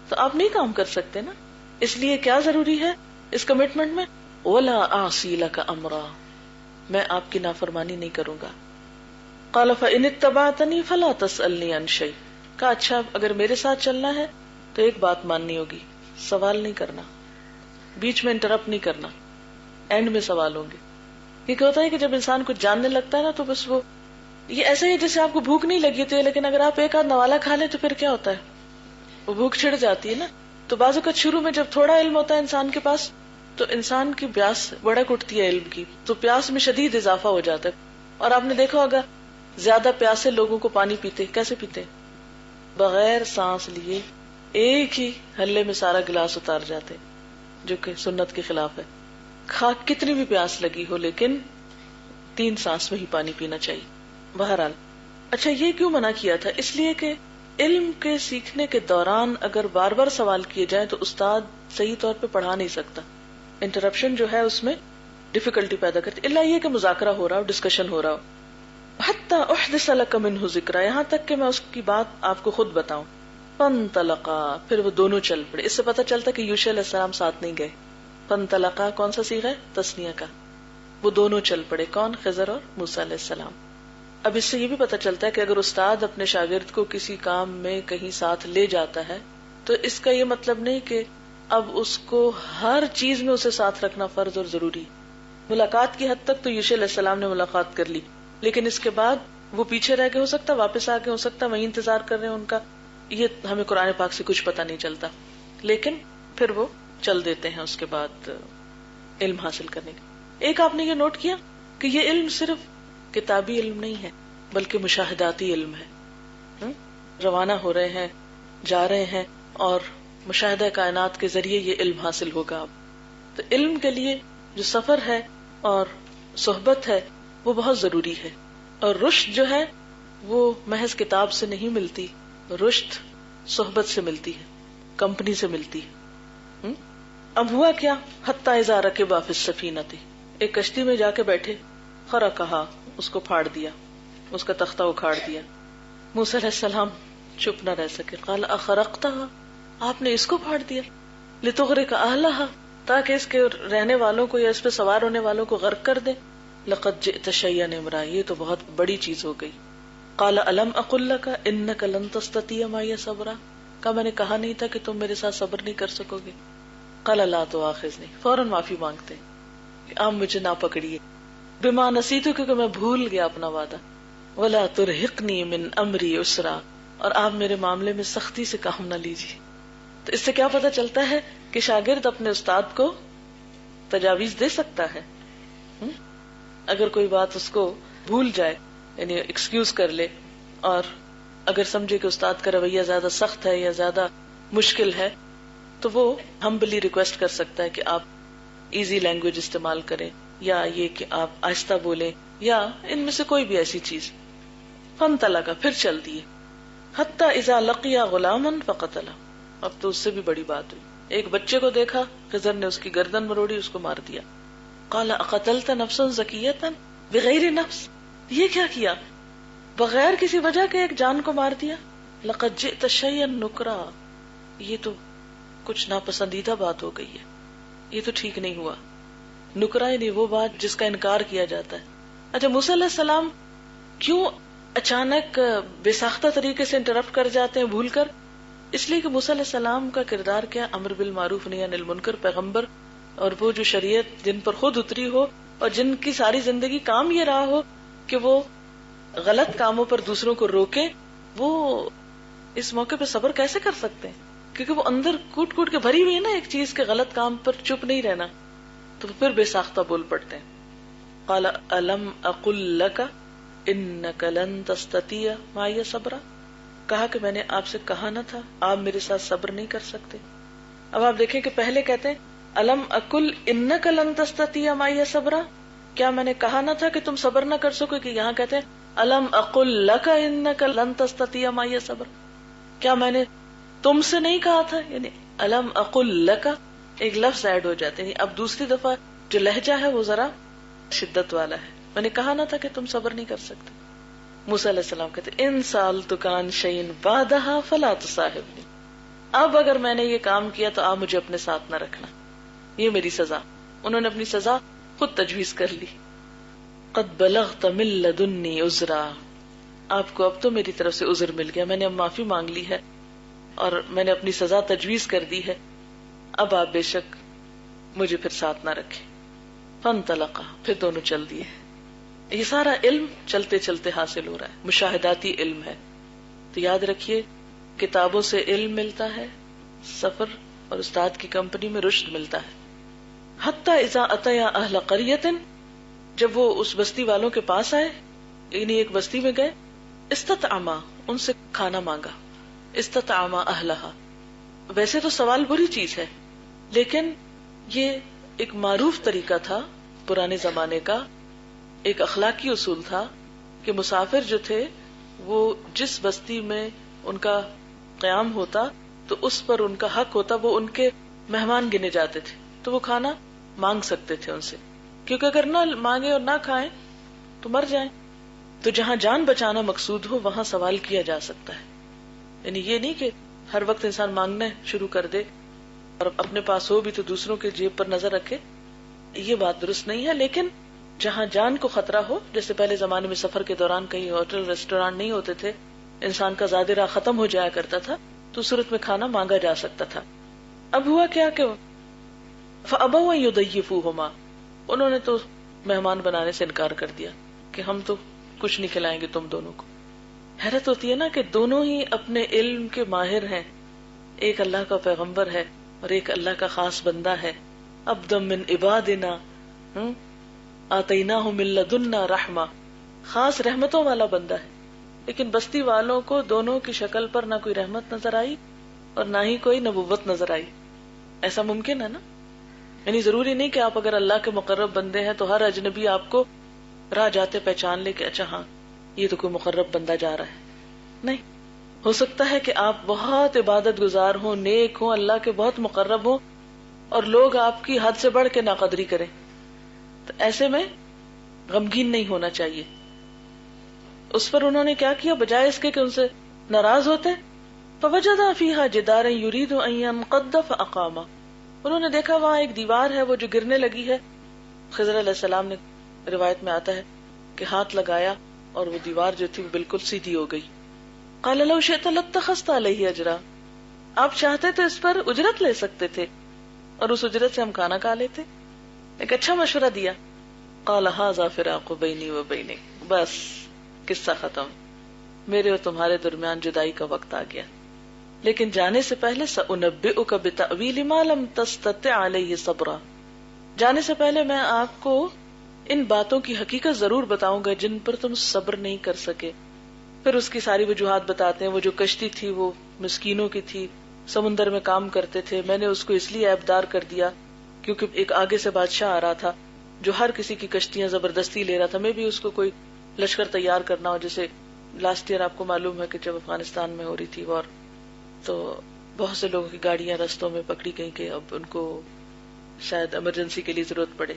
تو آپ نہیں کام کر سکتے نا. اس لیے کیا ضروری ہے اس کمٹمنٹ میں؟ وَلَا أَعْصِي لَكَ أَمْرًا، میں آپ کی نافرمانی نہیں کروں گا. قَالَ فَإِنِ اتَّبَعْتَنِي فَلَا تَسْأَلْنِي عَنْ شَيْءٍ، کہا اچھا اگر میرے ساتھ چلنا ہے تو ایک بات ماننی ہوگی، سوال نہیں کرنا، بیچ میں انٹرپٹ نہیں کرنا، اینڈ میں سوال ہوں گے. کیونکہ ہوتا ہے کہ جب انسان کچھ جاننے لگتا ہے نا تو بس وہ یہ ایسا ہی جیسے آپ کو بھوک نہیں لگی تھی، لیکن اگر آپ ایک آدھ نوالا کھا لیں تو پھر کیا ہوتا ہے، وہ بھوک چھڑ جاتی ہے نا. تو بعض اوقات شروع میں جب تھوڑا علم ہوتا ہے انسان کے پاس تو انسان کی پیاس بڑک اٹھتی ہے علم کی، تو پیاس میں شدید اضافہ ہو جاتا ہے. اور آپ نے دیکھا ہوگا زیادہ پیاسے لوگوں کو پانی پیتے کیسے پیتے؟ بغیر سانس لیے ایک ہی ہلے میں سارا گلاس اتار جاتے، جو کہ سنت کے خلاف ہے. خاک کتنی بھی پیاس لگی ہو لیکن 3 سانس میں ہی پانی پینا چاہیے. بہرحال اچھا یہ کیوں منع کیا تھا؟ اس لیے کہ علم کے سیکھنے کے دوران اگر بار بار سوال کیے جائیں تو استاد صحیح طور پہ پڑھا نہیں سکتا. انٹرپشن جو ہے اس میں ڈیفیکلٹی پیدا کرتی، اللہ یہ کہ مذاکرہ ہو رہا ہو، ڈسکشن ہو رہا ہو. حتی احدث لک منہ ذکرا، یہاں تک کہ میں اس کی بات آپ کو خود بتاؤں. فانطلقا، پھر وہ دونوں چل پڑے. اس سے پتہ چلتا کہ یوشع علیہ السلام ساتھ نہیں گئے. فانطلقا کون سا صیغہ ہے؟ تثنیہ کا. وہ دونوں چل پڑے، کون؟ خضر اور موسیٰ علیہ السلام. اب اس سے یہ بھی پتہ چلتا ہے کہ اگر استاد اپنے شاگرد کو کسی کام میں کہیں ساتھ لے جاتا ہے تو اس کا یہ مطلب نہیں کہ اب اس کو ہر چیز میں اسے ساتھ رکھنا فرض اور ضروری. ملاقات کی حد تک تو یوشع علیہ السلام نے ملاقات کر لی، لیکن اس کے بعد وہ پیچھے رہ کے ہو سکتا، واپس آ کے ہو سکتا، وہیں انتظار کر رہے ہیں ان کا. یہ ہمیں قرآن پاک سے کچھ پتہ نہیں چلتا، لیکن پھر وہ چل دیتے ہیں اس کے بعد علم حاصل کرنے کا. ایک آپ نے یہ نوٹ کیا کہ یہ علم صرف کتابی علم نہیں ہے بلکہ مشاہداتی علم ہے. روانہ ہو رہے ہیں، جا رہے ہیں، اور مشاہدہ کائنات کے ذریعے یہ علم حاصل ہوگا. تو علم کے لیے جو سفر ہے اور صحبت ہے وہ بہت ضروری ہے. اور رشد جو ہے وہ محض کتاب سے نہیں ملتی، رشد صحبت سے ملتی ہے، کمپنی سے ملتی ہے. اب ہوا کیا؟ حتی اذا رکبا فی السفینۃ، ایک کشتی میں جا کے بیٹھے. خرقہا، اس کو پھاڑ دیا، اس کا تختہ اکھاڑ دیا. موسیٰ علیہ السلام چپ نہ رہ سکے. قال اخرقتہا، آپ نے اس کو پھاڑ دیا؟ لتغرق اہلہا، تاکہ اس کے رہنے والوں کو یا اس پہ سوار ہونے والوں کو غرق کر دے. لقد جئت شیئا امرا، یہ تو بہت بڑی چیز ہو گئی. قال الم اقل لک انک لن تستطیع معی صبرا، کہا میں نے کہا نہیں تھا کہ تم میرے ساتھ صبر نہیں کر سکو گے. قال لا تؤاخذنی، فوراً معافی مانگتے کہ آپ مجھے نہ پکڑیے. بما نسیت، کیونکہ میں بھول گیا اپنا وعدہ. ولا ترہقنی من امری عسرا، اور آپ میرے معاملے میں سختی سے کام نہ لیجیے. تو اس سے کیا پتہ چلتا ہے کہ شاگرد اپنے استاد کو تجاویز دے سکتا ہے. اگر کوئی بات اس کو بھول جائے، یعنی ایکسکیوز کر لے، اور اگر سمجھے کہ استاد کا رویہ زیادہ سخت ہے یا زیادہ مشکل ہے تو وہ ہمبلی ریکویسٹ کر سکتا ہے کہ آپ ایزی لینگویج استعمال کریں، یا یہ کہ آپ آہستہ بولیں، یا ان میں سے کوئی بھی ایسی چیز. فانطلقا، پھر چل دیے. حتی اذا لقیا غلاما فقتلہ، اب تو اس سے بھی بڑی بات ہوئی. ایک بچے کو دیکھا، خضر نے اس کی گردن مروڑی، اس کو مار دیا. قال اقتلت نفسا زکیۃ بغیر نفس، یہ کیا کیا؟ بغیر کسی وجہ کے ایک جان کو مار دیا. لقد جئت شیئا نکرا، یہ تو کچھ ناپسندیدہ بات ہو گئی ہے، یہ تو ٹھیک نہیں ہوا. نکرا یعنی وہ بات جس کا انکار کیا جاتا ہے. اچھا موسیٰ علیہ السلام کیوں اچانک بے ساختہ طریقے سے انٹرپٹ کر جاتے ہیں بھول کر؟ اس لیے کہ موسیٰ علیہ السلام کا کردار کیا؟ امر بالمعروف نہی عن المنکر، پیغمبر، اور وہ جو شریعت جن پر خود اتری ہو اور جن کی ساری زندگی کام یہ رہا ہو کہ وہ غلط کاموں پر دوسروں کو روکے، وہ اس موقع پہ صبر کیسے کر سکتے ہیں؟ کیونکہ وہ اندر کوٹ کوٹ کے بھری ہوئی ہے نا ایک چیز کے غلط کام پر چپ نہیں رہنا، تو پھر بے ساختہ بول پڑتے ہیں. قال الم اقل لک انک لن تستطیع معی صبرا، کہا کہ میں نے آپ سے کہا نہ تھا آپ میرے ساتھ صبر نہیں کر سکتے. اب آپ دیکھیں کہ پہلے کہتے ہیں الم اقل انک لن تستطیع معی صبرا، کیا میں نے کہا نہ تھا کہ تم صبر نہ کر سکو؟ کہ یہاں کہتے ہیں الم اقل لک انک لن تستطیع معی صبر، کیا میں نے تم سے نہیں کہا تھا؟ یعنی الم اقل لک ایک لفظ ایڈ ہو جاتے ہیں. اب دوسری دفعہ جو لہجہ ہے وہ ذرا شدت والا ہے. میں نے کہا نہ تھا کہ تم صبر نہیں کر سکتے؟ موسیٰ علیہ السلام کہتے ان سألتک عن شیء بعدها فلا تصاحبنی، اب اگر میں نے یہ کام کیا تو آپ مجھے اپنے ساتھ نہ رکھنا، یہ میری سزا. انہوں نے اپنی سزا خود تجویز کر لی. قد بلغت من لدنی عذرا، آپ کو اب تو میری طرف سے عذر مل گیا، میں نے اب معافی مانگ لی ہے اور میں نے اپنی سزا تجویز کر دی ہے، اب آپ بے شک مجھے پھر ساتھ نہ رکھیں. فانطلقا، پھر دونوں چل دیے. یہ سارا علم چلتے چلتے حاصل ہو رہا ہے، مشاہداتی علم ہے. تو یاد رکھیے کتابوں سے علم ملتا ہے، سفر اور استاد کی کمپنی میں رشد ملتا ہے. حتی اذا اتیا اہل قریۃ، جب وہ اس بستی والوں کے پاس آئے، یعنی ایک بستی میں گئے، استطعما، ان سے کھانا مانگا. استطعما اہلہا، ویسے تو سوال بری چیز ہے لیکن یہ ایک معروف طریقہ تھا پرانے زمانے کا، ایک اخلاقی اصول تھا کہ مسافر جو تھے وہ جس بستی میں ان کا قیام ہوتا تو اس پر ان کا حق ہوتا، وہ ان کے مہمان گنے جاتے تھے تو وہ کھانا مانگ سکتے تھے ان سے، کیونکہ اگر نہ مانگے اور نہ کھائیں تو مر جائیں. تو جہاں جان بچانا مقصود ہو وہاں سوال کیا جا سکتا ہے. یعنی یہ نہیں کہ ہر وقت انسان مانگنا شروع کر دے اور اپنے پاس ہو بھی تو دوسروں کے جیب پر نظر رکھے، یہ بات درست نہیں ہے. لیکن جہاں جان کو خطرہ ہو، جیسے پہلے زمانے میں سفر کے دوران کہیں ہوٹل ریسٹورانٹ نہیں ہوتے تھے، انسان کا زاد راہ ختم ہو جایا کرتا تھا، تو صورت میں کھانا مانگا جا سکتا تھا. اب ہوا کیا کہ فَأَبَوْا أَن يُضَيِّفُوهُمَا، انہوں نے تو مہمان بنانے سے انکار کر دیا کہ ہم تو کچھ نہیں کھلائیں گے تم دونوں کو. حیرت ہوتی ہے نا کہ دونوں ہی اپنے علم کے ماہر ہیں، ایک اللہ کا پیغمبر ہے اور ایک اللہ کا خاص بندہ ہے. عبدا من عبادنا آتیناہ من لدنا رحمہ، خاص رحمتوں والا بندہ ہے. لیکن بستی والوں کو دونوں کی شکل پر نہ کوئی رحمت نظر آئی اور نہ ہی کوئی نبوت نظر آئی. ایسا ممکن ہے نا؟ یعنی ضروری نہیں کہ آپ اگر اللہ کے مقرب بندے ہیں تو ہر اجنبی آپ کو راہ جاتے پہچان لے کہ اچھا ہاں یہ تو کوئی مقرب بندہ جا رہا ہے. نہیں، ہو سکتا ہے کہ آپ بہت عبادت گزار ہوں، نیک ہوں، اللہ کے بہت مقرب ہوں اور لوگ آپ کی حد سے بڑھ کے ناقدری کریں. تو ایسے میں غمگین نہیں ہونا چاہیے. اس پر انہوں نے کیا کیا؟ بجائے اس کے کہ ان سے ناراض ہوتے، فوجد فیہا جدارا یرید ان ینقض فاقاما، انہوں نے دیکھا وہاں ایک دیوار ہے وہ جو گرنے لگی ہے. خضر علیہ السلام نے، روایت میں آتا ہے کہ ہاتھ لگایا اور وہ دیوار جو تھی وہ بالکل سیدھی ہو گئی. قال لو شئت لاتخذت علیہ اجرا، آپ چاہتے تو اس پر اجرت لے سکتے تھے اور اس اجرت سے ہم کھانا کھا لیتے. ایک اچھا مشورہ دیا. قال ھذا فراق بینی و بینک، بس قصہ ختم، میرے اور تمہارے درمیان جدائی کا وقت آ گیا. لیکن جانے سے پہلے سأنبئک بتأویل ما لم تستطع علیہ صبرا، جانے سے پہلے میں آپ کو ان باتوں کی حقیقت ضرور بتاؤں گا جن پر تم صبر نہیں کر سکے. پھر اس کی ساری وجوہات بتاتے ہیں. وہ جو کشتی تھی وہ مسکینوں کی تھی، سمندر میں کام کرتے تھے، میں نے اس کو اس لیے عیبدار کر دیا کیونکہ ایک آگے سے بادشاہ آ رہا تھا جو ہر کسی کی کشتیاں زبردستی لے رہا تھا. میں بھی اس کو کوئی لشکر تیار کرنا ہو، جیسے لاسٹ ایئر آپ کو معلوم ہے کہ جب افغانستان میں ہو رہی تھی وار، تو بہت سے لوگوں کی گاڑیاں رستوں میں پکڑی گئی کہ اب ان کو شاید ایمرجنسی کے لیے ضرورت پڑے.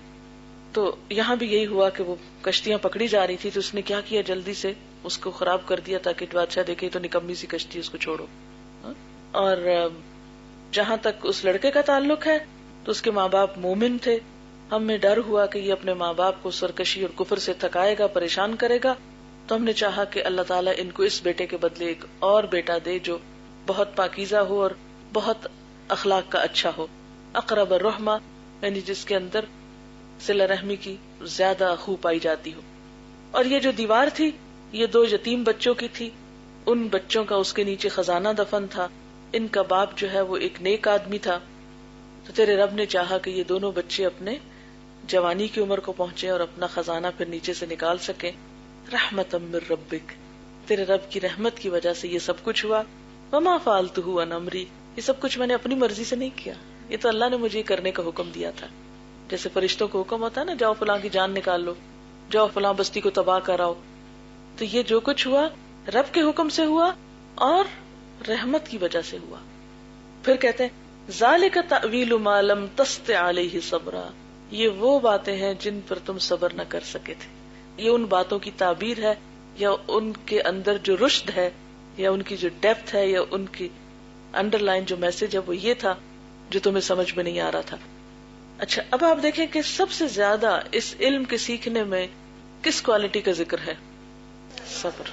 تو یہاں بھی یہی ہوا کہ وہ کشتیاں پکڑی جا رہی تھی تو اس نے کیا کیا، جلدی سے اس کو خراب کر دیا تاکہ بادشاہ دیکھے تو نکمی سی کشتی، اس کو چھوڑو. اور جہاں تک اس لڑکے کا تعلق ہے تو اس کے ماں باپ مومن تھے. ہم میں ڈر ہوا کہ یہ اپنے ماں باپ کو سرکشی اور کفر سے تھکائے گا، پریشان کرے گا، تو ہم نے چاہا کہ اللہ تعالیٰ ان کو اس بیٹے کے بدلے ایک اور بیٹا دے جو بہت پاکیزہ ہو اور بہت اخلاق کا اچھا ہو. اقرب الرحمہ، یعنی جس کے اندر صلہ رحمی کی زیادہ خو پائی جاتی ہو. اور یہ جو دیوار تھی یہ 2 یتیم بچوں کی تھی. ان بچوں کا اس کے نیچے خزانہ دفن تھا. ان کا باپ جو ہے وہ ایک نیک آدمی تھا. تو تیرے رب نے چاہا کہ یہ دونوں بچے اپنے جوانی کی عمر کو پہنچے اور اپنا خزانہ پھر نیچے سے نکال سکیں. رحمت من ربک، تیرے رب کی رحمت کی وجہ سے یہ سب کچھ ہوا. وما فعلتہ عن امری، یہ سب کچھ میں نے اپنی مرضی سے نہیں کیا، یہ تو اللہ نے مجھے کرنے کا حکم دیا تھا. جیسے فرشتوں کو حکم ہوتا ہے نا، جاؤ فلاں کی جان نکال لو، جاؤ فلاں بستی کو تباہ کراؤ. تو یہ جو کچھ ہوا رب کے حکم سے ہوا اور رحمت کی وجہ سے ہوا. پھر کہتے ہیں ذالک تأویل ما لم تستطع علیہ صبرا، یہ وہ باتیں ہیں جن پر تم صبر نہ کر سکے تھے. یہ ان باتوں کی تعبیر ہے، یا ان کے اندر جو رشد ہے، یا ان کی جو ڈیپتھ ہے، یا ان کی انڈر لائن جو میسج ہے وہ یہ تھا جو تمہیں سمجھ میں نہیں آ رہا تھا. اچھا، اب آپ دیکھیں کہ سب سے زیادہ اس علم کے سیکھنے میں کس کوالٹی کا ذکر ہے؟ صبر.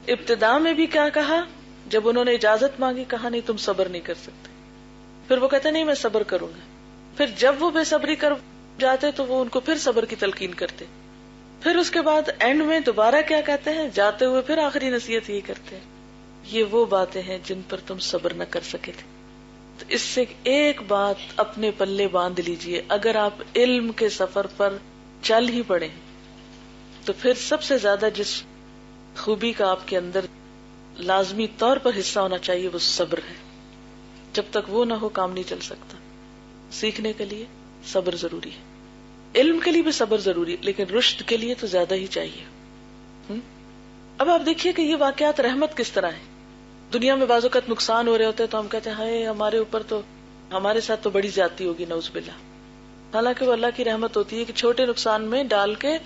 ابتدا میں بھی کیا کہا؟ جب انہوں نے اجازت مانگی کہا نہیں تم صبر نہیں کر سکتے. پھر وہ کہتے نہیں میں صبر کروں گا. پھر جب وہ بے صبری کر جاتے تو وہ ان کو پھر صبر کی تلقین کرتے. پھر اس کے بعد اینڈ میں دوبارہ کیا کہتے ہیں؟ جاتے ہوئے پھر آخری نصیحت یہی کرتے ہیں یہ وہ باتیں ہیں جن پر تم صبر نہ کر سکے تھے. تو اس سے ایک بات اپنے پلے باندھ لیجئے، اگر آپ علم کے سفر پر چل ہی پڑے تو پھر سب سے زیادہ جس خوبی کا آپ کے اندر لازمی طور پر حصہ ہونا چاہیے وہ صبر ہے. جب تک وہ نہ ہو کام نہیں چل سکتا. سیکھنے کے لیے صبر ضروری ہے، علم کے لیے بھی صبر ضروری ہے، لیکن رشد کے لیے تو زیادہ ہی چاہیے. اب آپ دیکھیے کہ یہ واقعات رحمت کس طرح ہے. دنیا میں بعض اوقات نقصان ہو رہے ہوتے تو ہم کہتے ہیں ہائے ہمارے اوپر تو، ہمارے ساتھ تو بڑی زیادتی ہوگی نعوذ باللہ. حالانکہ وہ اللہ کی رحمت ہوتی ہے کہ چھوٹے نقصان میں ڈال کے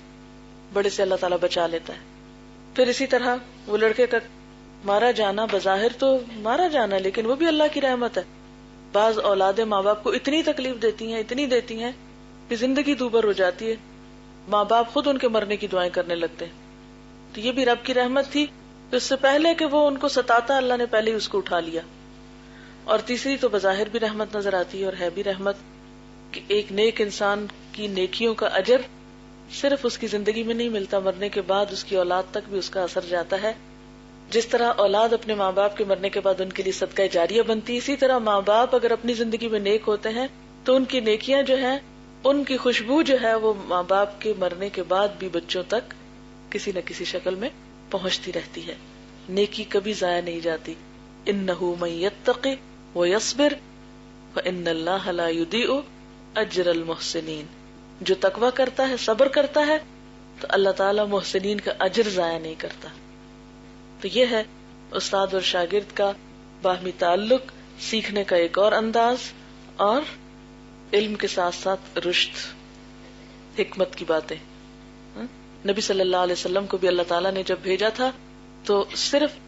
بڑے سے اللہ تعالیٰ بچا لیتا ہے. پھر اسی طرح وہ لڑکے کا مارا جانا بظاہر تو مارا جانا، لیکن وہ بھی اللہ کی رحمت ہے. بعض اولادیں ماں باپ کو اتنی تکلیف دیتی ہیں، اتنی دیتی ہیں کہ زندگی دوبر ہو جاتی ہے، ماں باپ خود ان کے مرنے کی دعائیں کرنے لگتے ہیں. تو یہ بھی رب کی رحمت تھی کہ اس سے پہلے کہ وہ ان کو ستاتا اللہ نے پہلے ہی اس کو اٹھا لیا. اور تیسری تو بظاہر بھی رحمت نظر آتی ہے اور ہے بھی رحمت کہ ایک نیک انسان کی نیکیوں کا اجر صرف اس کی زندگی میں نہیں ملتا، مرنے کے بعد اس کی اولاد تک بھی اس کا اثر جاتا ہے. جس طرح اولاد اپنے ماں باپ کے مرنے کے بعد ان کے لیے صدقہ جاریہ بنتی، اسی طرح ماں باپ اگر اپنی زندگی میں نیک ہوتے ہیں تو ان کی نیکیاں جو ہیں، ان کی خوشبو جو ہے وہ ماں باپ کے مرنے کے بعد بھی بچوں تک کسی نہ کسی شکل میں پہنچتی رہتی ہے. نیکی کبھی ضائع نہیں جاتی. انہ من یتق ویصبر فان اللہ لا یضیع اجر المحسنین. جو تقوی کرتا ہے، صبر کرتا ہے، تو اللہ تعالیٰ محسنین کا اجر ضائع نہیں کرتا. تو یہ ہے استاد اور شاگرد کا باہمی تعلق، سیکھنے کا ایک اور انداز، اور علم کے ساتھ ساتھ رشد، حکمت کی باتیں. نبی صلی اللہ علیہ وسلم کو بھی اللہ تعالیٰ نے جب بھیجا تھا تو صرف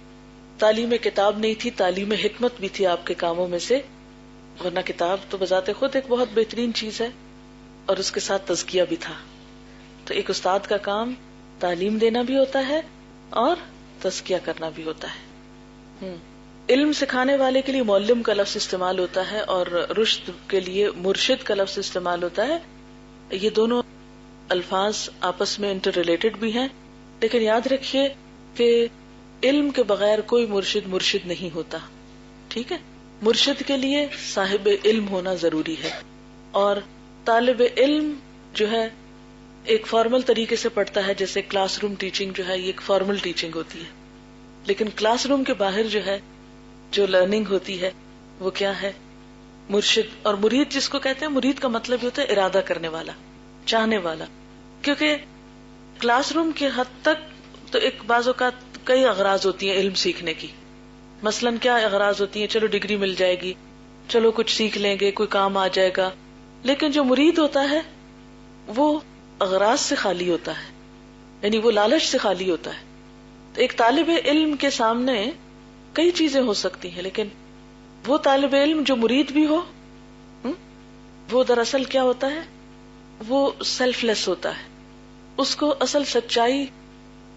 تعلیم کتاب نہیں تھی، تعلیم حکمت بھی تھی آپ کے کاموں میں سے. ورنہ کتاب تو بذات خود ایک بہت بہترین چیز ہے اور اس کے ساتھ تزکیہ بھی تھا. تو ایک استاد کا کام تعلیم دینا بھی ہوتا ہے اور تزکیہ کرنا بھی ہوتا ہے. علم سکھانے والے کے لیے معلم کا لفظ استعمال ہوتا ہے اور رشد کے لیے مرشد کا لفظ استعمال ہوتا ہے. یہ دونوں الفاظ آپس میں انٹر ریلیٹڈ بھی ہیں، لیکن یاد رکھیے کہ علم کے بغیر کوئی مرشد نہیں ہوتا. ٹھیک ہے، مرشد کے لیے صاحب علم ہونا ضروری ہے. اور طالب علم جو ہے ایک فارمل طریقے سے پڑھتا ہے، جیسے کلاس روم ٹیچنگ جو ہے یہ ایک فارمل ٹیچنگ ہوتی ہے. لیکن کلاس روم کے باہر جو ہے جو لرننگ ہوتی ہے وہ کیا ہے؟ مرشد. اور مرید جس کو کہتے ہیں، مرید کا مطلب یہ ہوتا ہے ارادہ کرنے والا، چاہنے والا. کیونکہ کلاس روم کی حد تک تو ایک بعض اوقات کئی اغراض ہوتی ہیں علم سیکھنے کی. مثلاً کیا اغراض ہوتی ہیں؟ چلو ڈگری مل جائے گی، چلو کچھ سیکھ لیں گے، کوئی کام آ جائے گا. لیکن جو مرید ہوتا ہے وہ اغراض سے خالی ہوتا ہے، یعنی وہ لالچ سے خالی ہوتا ہے. ایک طالب علم کے سامنے کئی چیزیں ہو سکتی ہیں، لیکن وہ طالب علم جو مرید بھی ہو، وہ دراصل کیا ہوتا ہے؟ وہ سیلف لیس ہوتا ہے. اس کو اصل سچائی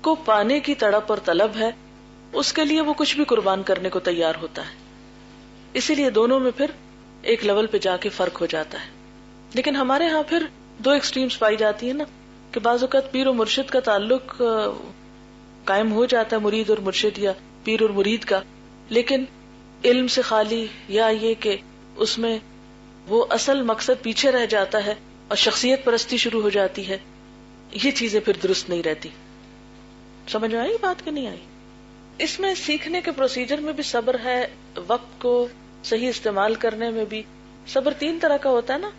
کو پانے کی تڑپ اور طلب ہے، اس کے لیے وہ کچھ بھی قربان کرنے کو تیار ہوتا ہے. اسی لیے دونوں میں پھر ایک لیول پہ جا کے فرق ہو جاتا ہے. لیکن ہمارے ہاں پھر دو ایکسٹریمز پائی جاتی ہیں نا، کہ بعض اوقات پیر و مرشد کا تعلق قائم ہو جاتا ہے، مرید اور مرشد یا پیر اور مرید کا، لیکن علم سے خالی، یا یہ کہ اس میں وہ اصل مقصد پیچھے رہ جاتا ہے اور شخصیت پرستی شروع ہو جاتی ہے. یہ چیزیں پھر درست نہیں رہتی. سمجھ میں آئی بات کہ نہیں آئی؟ اس میں سیکھنے کے پروسیجر میں بھی صبر ہے، وقت کو صحیح استعمال کرنے میں بھی صبر. 3 طرح کا ہوتا ہے نا،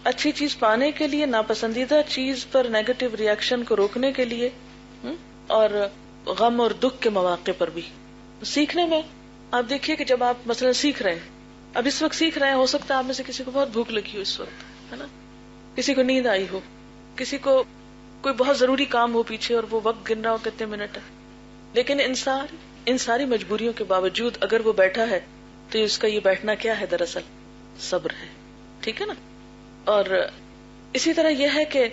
اچھی چیز پانے کے لیے، ناپسندیدہ چیز پر نیگیٹو ریئیکشن کو روکنے کے لیے، اور غم اور دکھ کے مواقع پر بھی. سیکھنے میں آپ دیکھیے کہ جب آپ مثلا سیکھ رہے ہیں، اب اس وقت سیکھ رہے ہیں، ہو سکتا ہے آپ میں سے کسی کو بہت بھوک لگی ہو اس وقت، ہے نا، کسی کو نیند آئی ہو، کسی کو کوئی بہت ضروری کام ہو پیچھے اور وہ وقت گن رہا ہو کتنے منٹ ہے. لیکن ان ساری مجبوریوں کے باوجود اگر وہ بیٹھا ہے تو اس کا یہ بیٹھنا کیا ہے؟ دراصل صبر ہے. ٹھیک ہے نا. اور اسی طرح یہ ہے کہ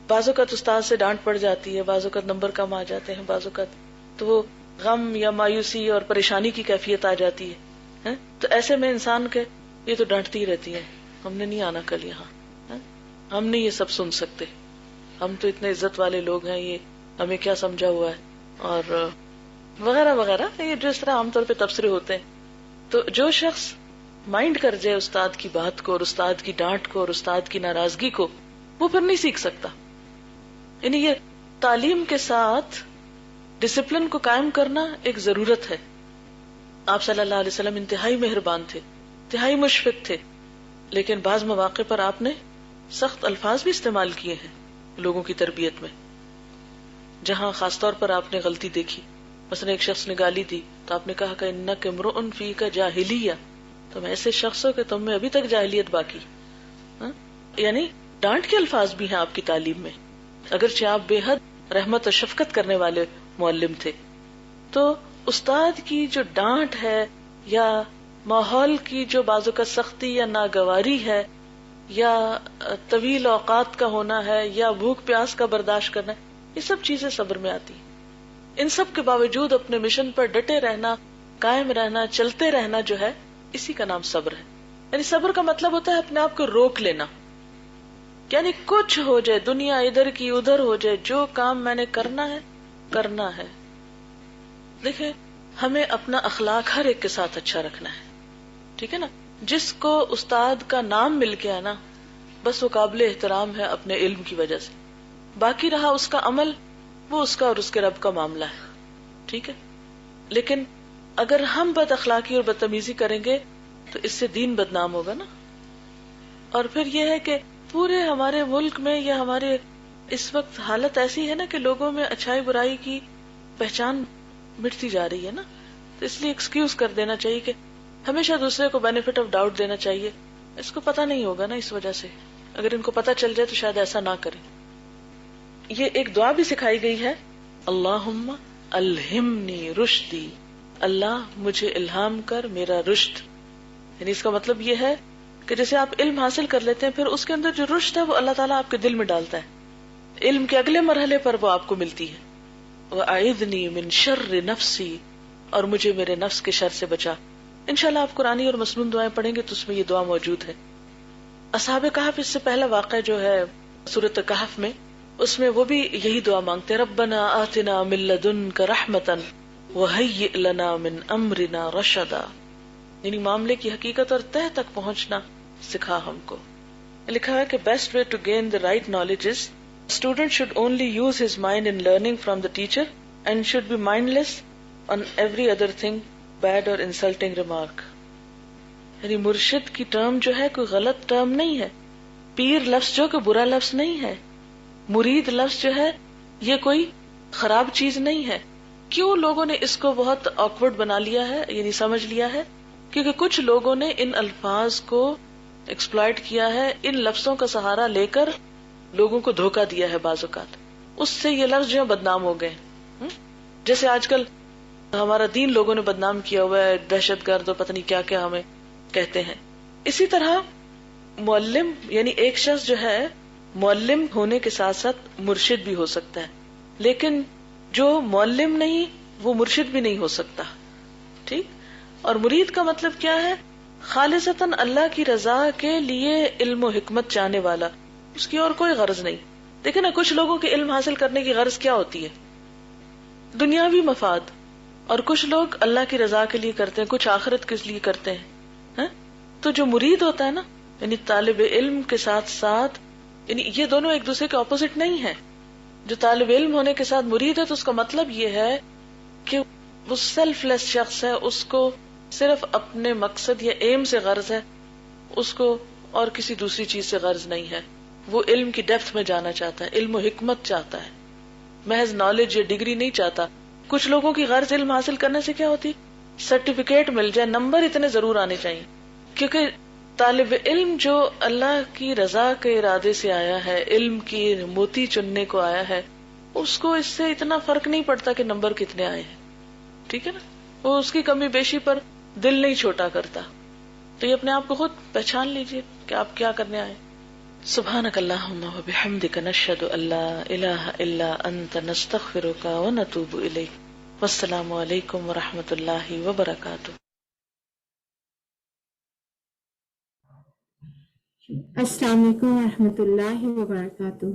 بعض اوقات استاد سے ڈانٹ پڑ جاتی ہے، بعض اوقات نمبر کم آ جاتے ہیں، بعض اوقات تو وہ غم یا مایوسی اور پریشانی کی کیفیت آ جاتی ہے. تو ایسے میں انسان کے یہ تو ڈانٹتی ہی رہتی ہے، ہم نے نہیں آنا کل یہاں، ہم نہیں یہ سب سن سکتے، ہم تو اتنے عزت والے لوگ ہیں، یہ ہمیں کیا سمجھا ہوا ہے، اور وغیرہ وغیرہ. یہ جو اس طرح عام طور پہ تبصرے ہوتے ہیں. تو جو شخص مائنڈ کر جائے استاد کی بات کو اور استاد کی ڈانٹ کو اور استاد کی ناراضگی کو، وہ پھر نہیں سیکھ سکتا. یعنی یہ تعلیم کے ساتھ ڈسپلن کو قائم کرنا ایک ضرورت ہے. آپ صلی اللہ علیہ وسلم انتہائی مہربان تھے، انتہائی مشفق تھے، لیکن بعض مواقع پر آپ نے سخت الفاظ بھی استعمال کیے ہیں لوگوں کی تربیت میں، جہاں خاص طور پر آپ نے غلطی دیکھی. مثلا ایک شخص نے گالی دی تو آپ نے کہا کہ انک امرؤ فیک جاہلیہ، تم ایسے شخص ہو کہ تم میں ابھی تک جاہلیت باقی. یعنی ڈانٹ کے الفاظ بھی ہیں آپ کی تعلیم میں، اگرچہ آپ بے حد رحمت اور شفقت کرنے والے معلم تھے. تو استاد کی جو ڈانٹ ہے یا ماحول کی جو بازو کا سختی یا ناگواری ہے یا طویل اوقات کا ہونا ہے یا بھوک پیاس کا برداشت کرنا ہے، یہ سب چیزیں صبر میں آتی ہیں. ان سب کے باوجود اپنے مشن پر ڈٹے رہنا، قائم رہنا، چلتے رہنا جو ہے، اسی کا نام صبر ہے. یعنی صبر کا مطلب ہوتا ہے اپنے آپ کو روک لینا. یعنی کچھ ہو جائے، دنیا ادھر کی ادھر ہو جائے، جو کام میں نے کرنا ہے کرنا ہے. دیکھیں، ہمیں اپنا اخلاق ہر ایک کے ساتھ اچھا رکھنا ہے. ٹھیک ہے نا. جس کو استاد کا نام مل گیا نا، بس وہ قابل احترام ہے اپنے علم کی وجہ سے. باقی رہا اس کا عمل، وہ اس کا اور اس کے رب کا معاملہ ہے. ٹھیک ہے. لیکن اگر ہم بد اخلاقی اور بدتمیزی کریں گے تو اس سے دین بدنام ہوگا نا. اور پھر یہ ہے کہ پورے ہمارے ملک میں یا ہمارے اس وقت حالت ایسی ہے نا کہ لوگوں میں اچھائی برائی کی پہچان مٹتی جا رہی ہے نا. تو اس لیے ایکسکیوز کر دینا چاہیے کہ ہمیشہ دوسرے کو بینیفٹ آف ڈاؤٹ دینا چاہیے. اس کو پتہ نہیں ہوگا نا، اس وجہ سے اگر ان کو پتہ چل جائے تو شاید ایسا نہ کریں. یہ ایک دعا بھی سکھائی گئی ہے، اللہم الہمنی رشدی، اللہ مجھے الہام کر میرا رشد. یعنی اس کا مطلب یہ ہے کہ جیسے آپ علم حاصل کر لیتے ہیں، پھر اس کے اندر جو رشد ہے وہ اللہ تعالیٰ آپ کے دل میں ڈالتا ہے. علم کے اگلے مرحلے پر وہ آپ کو ملتی ہے. وَأَعِذْنِي مِن شَرِّ نَفْسِي، اور مجھے میرے نفس کے شر سے بچا. انشاءاللہ آپ قرآنی اور مسنون دعائیں پڑھیں گے تو اس میں یہ دعا موجود ہے. اصحاب کہف، اس سے پہلا واقعہ جو ہے سورۃ کہف میں، اس میں وہ بھی یہی دعا مانگتے، ربنا آتنا من لدنک رحمتا وہیئ لنا من امرنا رشدا. یعنی معاملے کی حقیقت اور تہ تک پہنچنا سکھا ہم کو. لکھا ہے کہ best way to gain the right knowledge is student should only use his mind in learning from the teacher and should be mindless on every other thing, bad اور انسلٹنگ ریمارک. یعنی مرشد کی term جو ہے کوئی غلط term نہیں ہے، پیر لفظ جو کہ برا لفظ نہیں ہے، مرید لفظ جو ہے یہ کوئی خراب چیز نہیں ہے. کیوں لوگوں نے اس کو بہت آکورڈ بنا لیا ہے، یعنی سمجھ لیا ہے؟ کیونکہ کچھ لوگوں نے ان الفاظ کو ایکسپلائٹ کیا ہے، ان لفظوں کا سہارا لے کر لوگوں کو دھوکہ دیا ہے. بعض اوقات اس سے یہ لفظ جو ہے بدنام ہو گئے. جیسے آج کل ہمارا دین لوگوں نے بدنام کیا ہوا ہے، دہشت گرد اور پتہ نہیں کیا کیا ہمیں کہتے ہیں. اسی طرح معلم، یعنی ایک شخص جو ہے معلم ہونے کے ساتھ ساتھ مرشد بھی ہو سکتا ہے، لیکن جو معلم نہیں وہ مرشد بھی نہیں ہو سکتا. ٹھیک. اور مرید کا مطلب کیا ہے؟ خالصتاً اللہ کی رضا کے لیے علم و حکمت چاہنے والا، اس کی اور کوئی غرض نہیں. دیکھیں نا، کچھ لوگوں کے علم حاصل کرنے کی غرض کیا ہوتی ہے؟ دنیاوی مفاد. اور کچھ لوگ اللہ کی رضا کے لیے کرتے ہیں، کچھ آخرت کے لیے کرتے ہیں. تو جو مرید ہوتا ہے نا، یعنی طالب علم کے ساتھ ساتھ، یعنی یہ دونوں ایک دوسرے کے اپوزٹ نہیں ہے. جو طالب علم ہونے کے ساتھ مرید ہے تو اس کا مطلب یہ ہے کہ وہ سیلف لیس شخص ہے، اس کو صرف اپنے مقصد یا ایم سے غرض ہے، اس کو اور کسی دوسری چیز سے غرض نہیں ہے. وہ علم کی ڈیپتھ میں جانا چاہتا ہے، علم و حکمت چاہتا ہے، محض نالج یا ڈگری نہیں چاہتا. کچھ لوگوں کی غرض علم حاصل کرنے سے کیا ہوتی، سرٹیفکیٹ مل جائے، نمبر اتنے ضرور آنے چاہیے. کیونکہ طالب علم جو اللہ کی رضا کے ارادے سے آیا ہے، علم کی موتی چننے کو آیا ہے، اس کو اس سے اتنا فرق نہیں پڑتا کہ نمبر کتنے آئے ہیں. ٹھیک ہے نا، وہ اس کی کمی بیشی پر دل نہیں چھوٹا کرتا. تو یہ اپنے آپ کو خود پہچان لیجئے کہ آپ کیا کرنے آئے. سبحانک اللہم و بحمدک نشہد ان لا الہ الا انت نستغفرک و نتوب الیک. والسلام علیکم و رحمۃ اللہ وبرکاتہ. السلام علیکم ورحمۃ اللہ وبرکاتہ.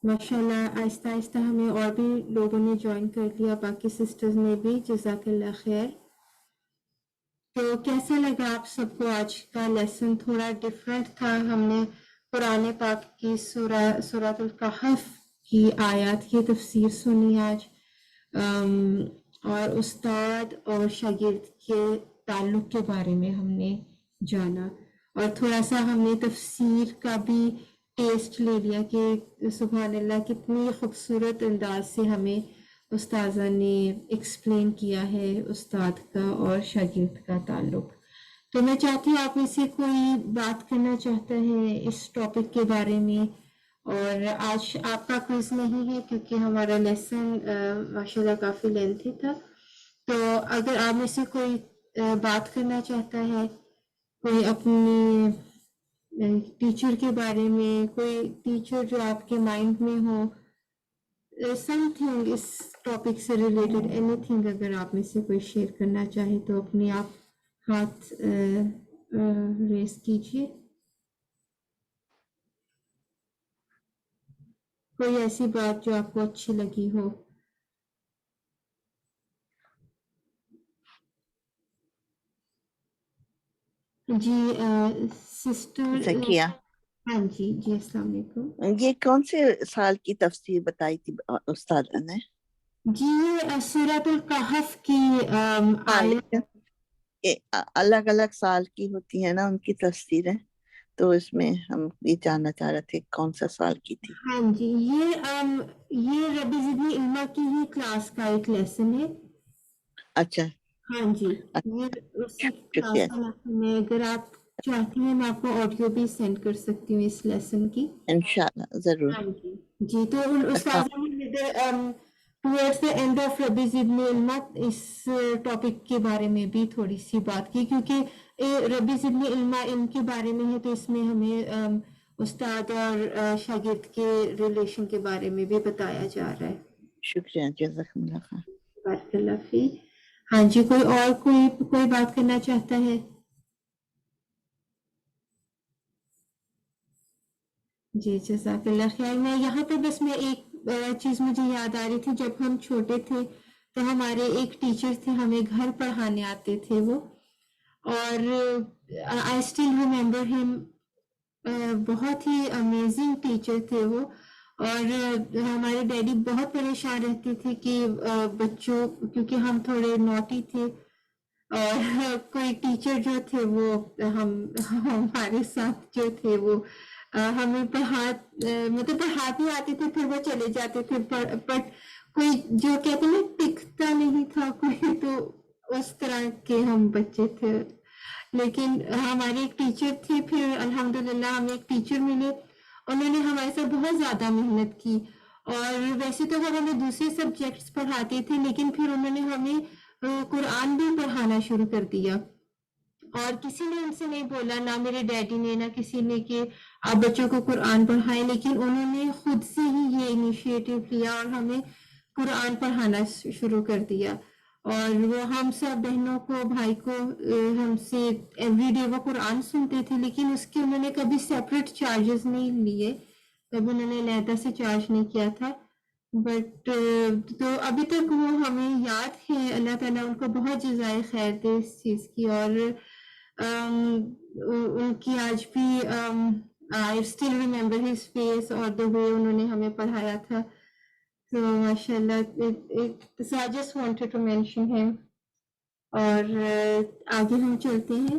ماشاءاللہ آہستہ آہستہ ہمیں اور بھی لوگوں نے جوائن کر لیا، باقی سسٹرز نے بھی، جزاک اللہ خیر. تو کیسا لگا آپ سب کو آج کا لیسن؟ تھوڑا ڈفرینٹ تھا. ہم نے قرآن پاک کی سورۃ الکہف کی آیات کی تفسیر سنی آج، اور استاد اور شاگرد کے تعلق کے بارے میں ہم نے جانا، اور تھوڑا سا ہم نے تفسیر کا بھی ٹیسٹ لے لیا کہ سبحان اللہ کتنی خوبصورت انداز سے ہمیں استاذہ نے ایکسپلین کیا ہے استاد کا اور شاگرد کا تعلق. تو میں چاہتی ہوں آپ میں سے کوئی بات کرنا چاہتا ہے اس ٹاپک کے بارے میں. اور آج آپ کا کوئز نہیں ہے کیونکہ ہمارا لیسن ماشاءاللہ کافی لینتھی تھا. تو اگر آپ میں سے کوئی بات کرنا چاہتا ہے، کوئی اپنی ٹیچر کے بارے میں، کوئی ٹیچر جو آپ کے مائنڈ میں ہو، سم تھنگ اس ٹاپک سے ریلیٹڈ، اینی تھنگ اگر آپ میں سے کوئی شیئر کرنا چاہے تو اپنے آپ ہاتھ ریز کیجیے. کوئی ایسی بات جو آپ کو اچھی لگی ہو. جی سسٹر، زکیہ، ہاں جی السلام علیکم. یہ کون سے سال کی تفسیر بتائی تھی استاد نے؟ جی یہ سورۃ الکہف کی ہاں، آیت. لیکن الگ الگ سال کی ہوتی ہے نا ان کی تفسیریں، تو اس میں ہم یہ جاننا چاہ رہے تھے کون سا سال کی تھی. ہاں جی یہ ربی زدنی علما کی ہی کلاس کا ایک لیسن ہے. اچھا، ہاں جی یہ اسی شکریہ. کلاس کا لیسن ہے. اگر آپ چاہتی ہیں میں آپ کو آڈیو بھی سینڈ کر سکتی ہوں اس لیسن کی. انشاءاللہ ضرور. ہاں جی جی. تو استاذہ نے ٹورڈز دا اینڈ آف ربی ضدن علما اس ٹاپک کے بارے میں بھی تھوڑی سی بات کی، کیونکہ ربی ضدن علما علم کے بارے میں ہے تو اس میں ہمیں استاد اور شاگرد کے ریلیشن کے بارے میں بھی بتایا جا رہا ہے. شکریہ، جزاکم اللہ خیر. بارک اللہ فی. ہاں جی، کوئی اور کوئی بات کرنا چاہتا ہے؟ جی جزاک اللہ خیر. میں یہاں پہ بس میں ایک چیز مجھے یاد آ رہی تھی، جب ہم چھوٹے تھے تو ہمارے ایک ٹیچر تھے، ہمیں گھر پڑھانے آتے تھے وہ، اور آئی اسٹل ریمبر ہم. بہت ہی امیزنگ ٹیچر تھے وہ. اور ہمارے ڈیڈی بہت پریشان رہتے تھے کہ بچوں، کیونکہ ہم تھوڑے نوٹی تھے، اور کوئی ٹیچر جو تھے وہ ہمارے ساتھ جو تھے وہ ہمیں مطلب پڑھاتے آتے تھے، پھر وہ چلے جاتے تھے، بٹ کوئی جو کہتے ہیں نا ٹکتا نہیں تھا کوئی، تو اس طرح کے ہم بچے تھے. لیکن ہماری ایک ٹیچر تھی، پھر الحمدللہ ہمیں ایک ٹیچر ملے، انہوں نے ہمارے ساتھ بہت زیادہ محنت کی. اور ویسے تو وہ ہمیں دوسرے سبجیکٹس پڑھاتے تھے، لیکن پھر انہوں نے ہمیں قرآن بھی پڑھانا شروع کر دیا. اور کسی نے ان سے نہیں بولا، نہ میرے ڈیڈی نے نہ کسی نے، کہ آپ بچوں کو قرآن پڑھائیں، لیکن انہوں نے خود سے ہی یہ انیشیٹو لیا اور ہمیں قرآن پڑھانا شروع کر دیا. اور وہ ہم سب بہنوں کو، بھائی کو، ہم سے ایوری ڈے وہ قرآن سنتے تھے، لیکن اس کے انہوں نے کبھی سیپریٹ چارجز نہیں لیے، کبھی انہوں نے علیحدہ سے چارج نہیں کیا تھا. بٹ تو ابھی تک وہ ہمیں یاد ہے. اللہ تعالیٰ ان کو بہت جزائے خیر دے اس چیز کی. اور ان کی آج بھی I still remember his face اور the way انہوں نے ہمیں پڑھایا تھا. So ماشاءاللہ so I just wanted to mention him. اور آگے ہم چلتے ہیں.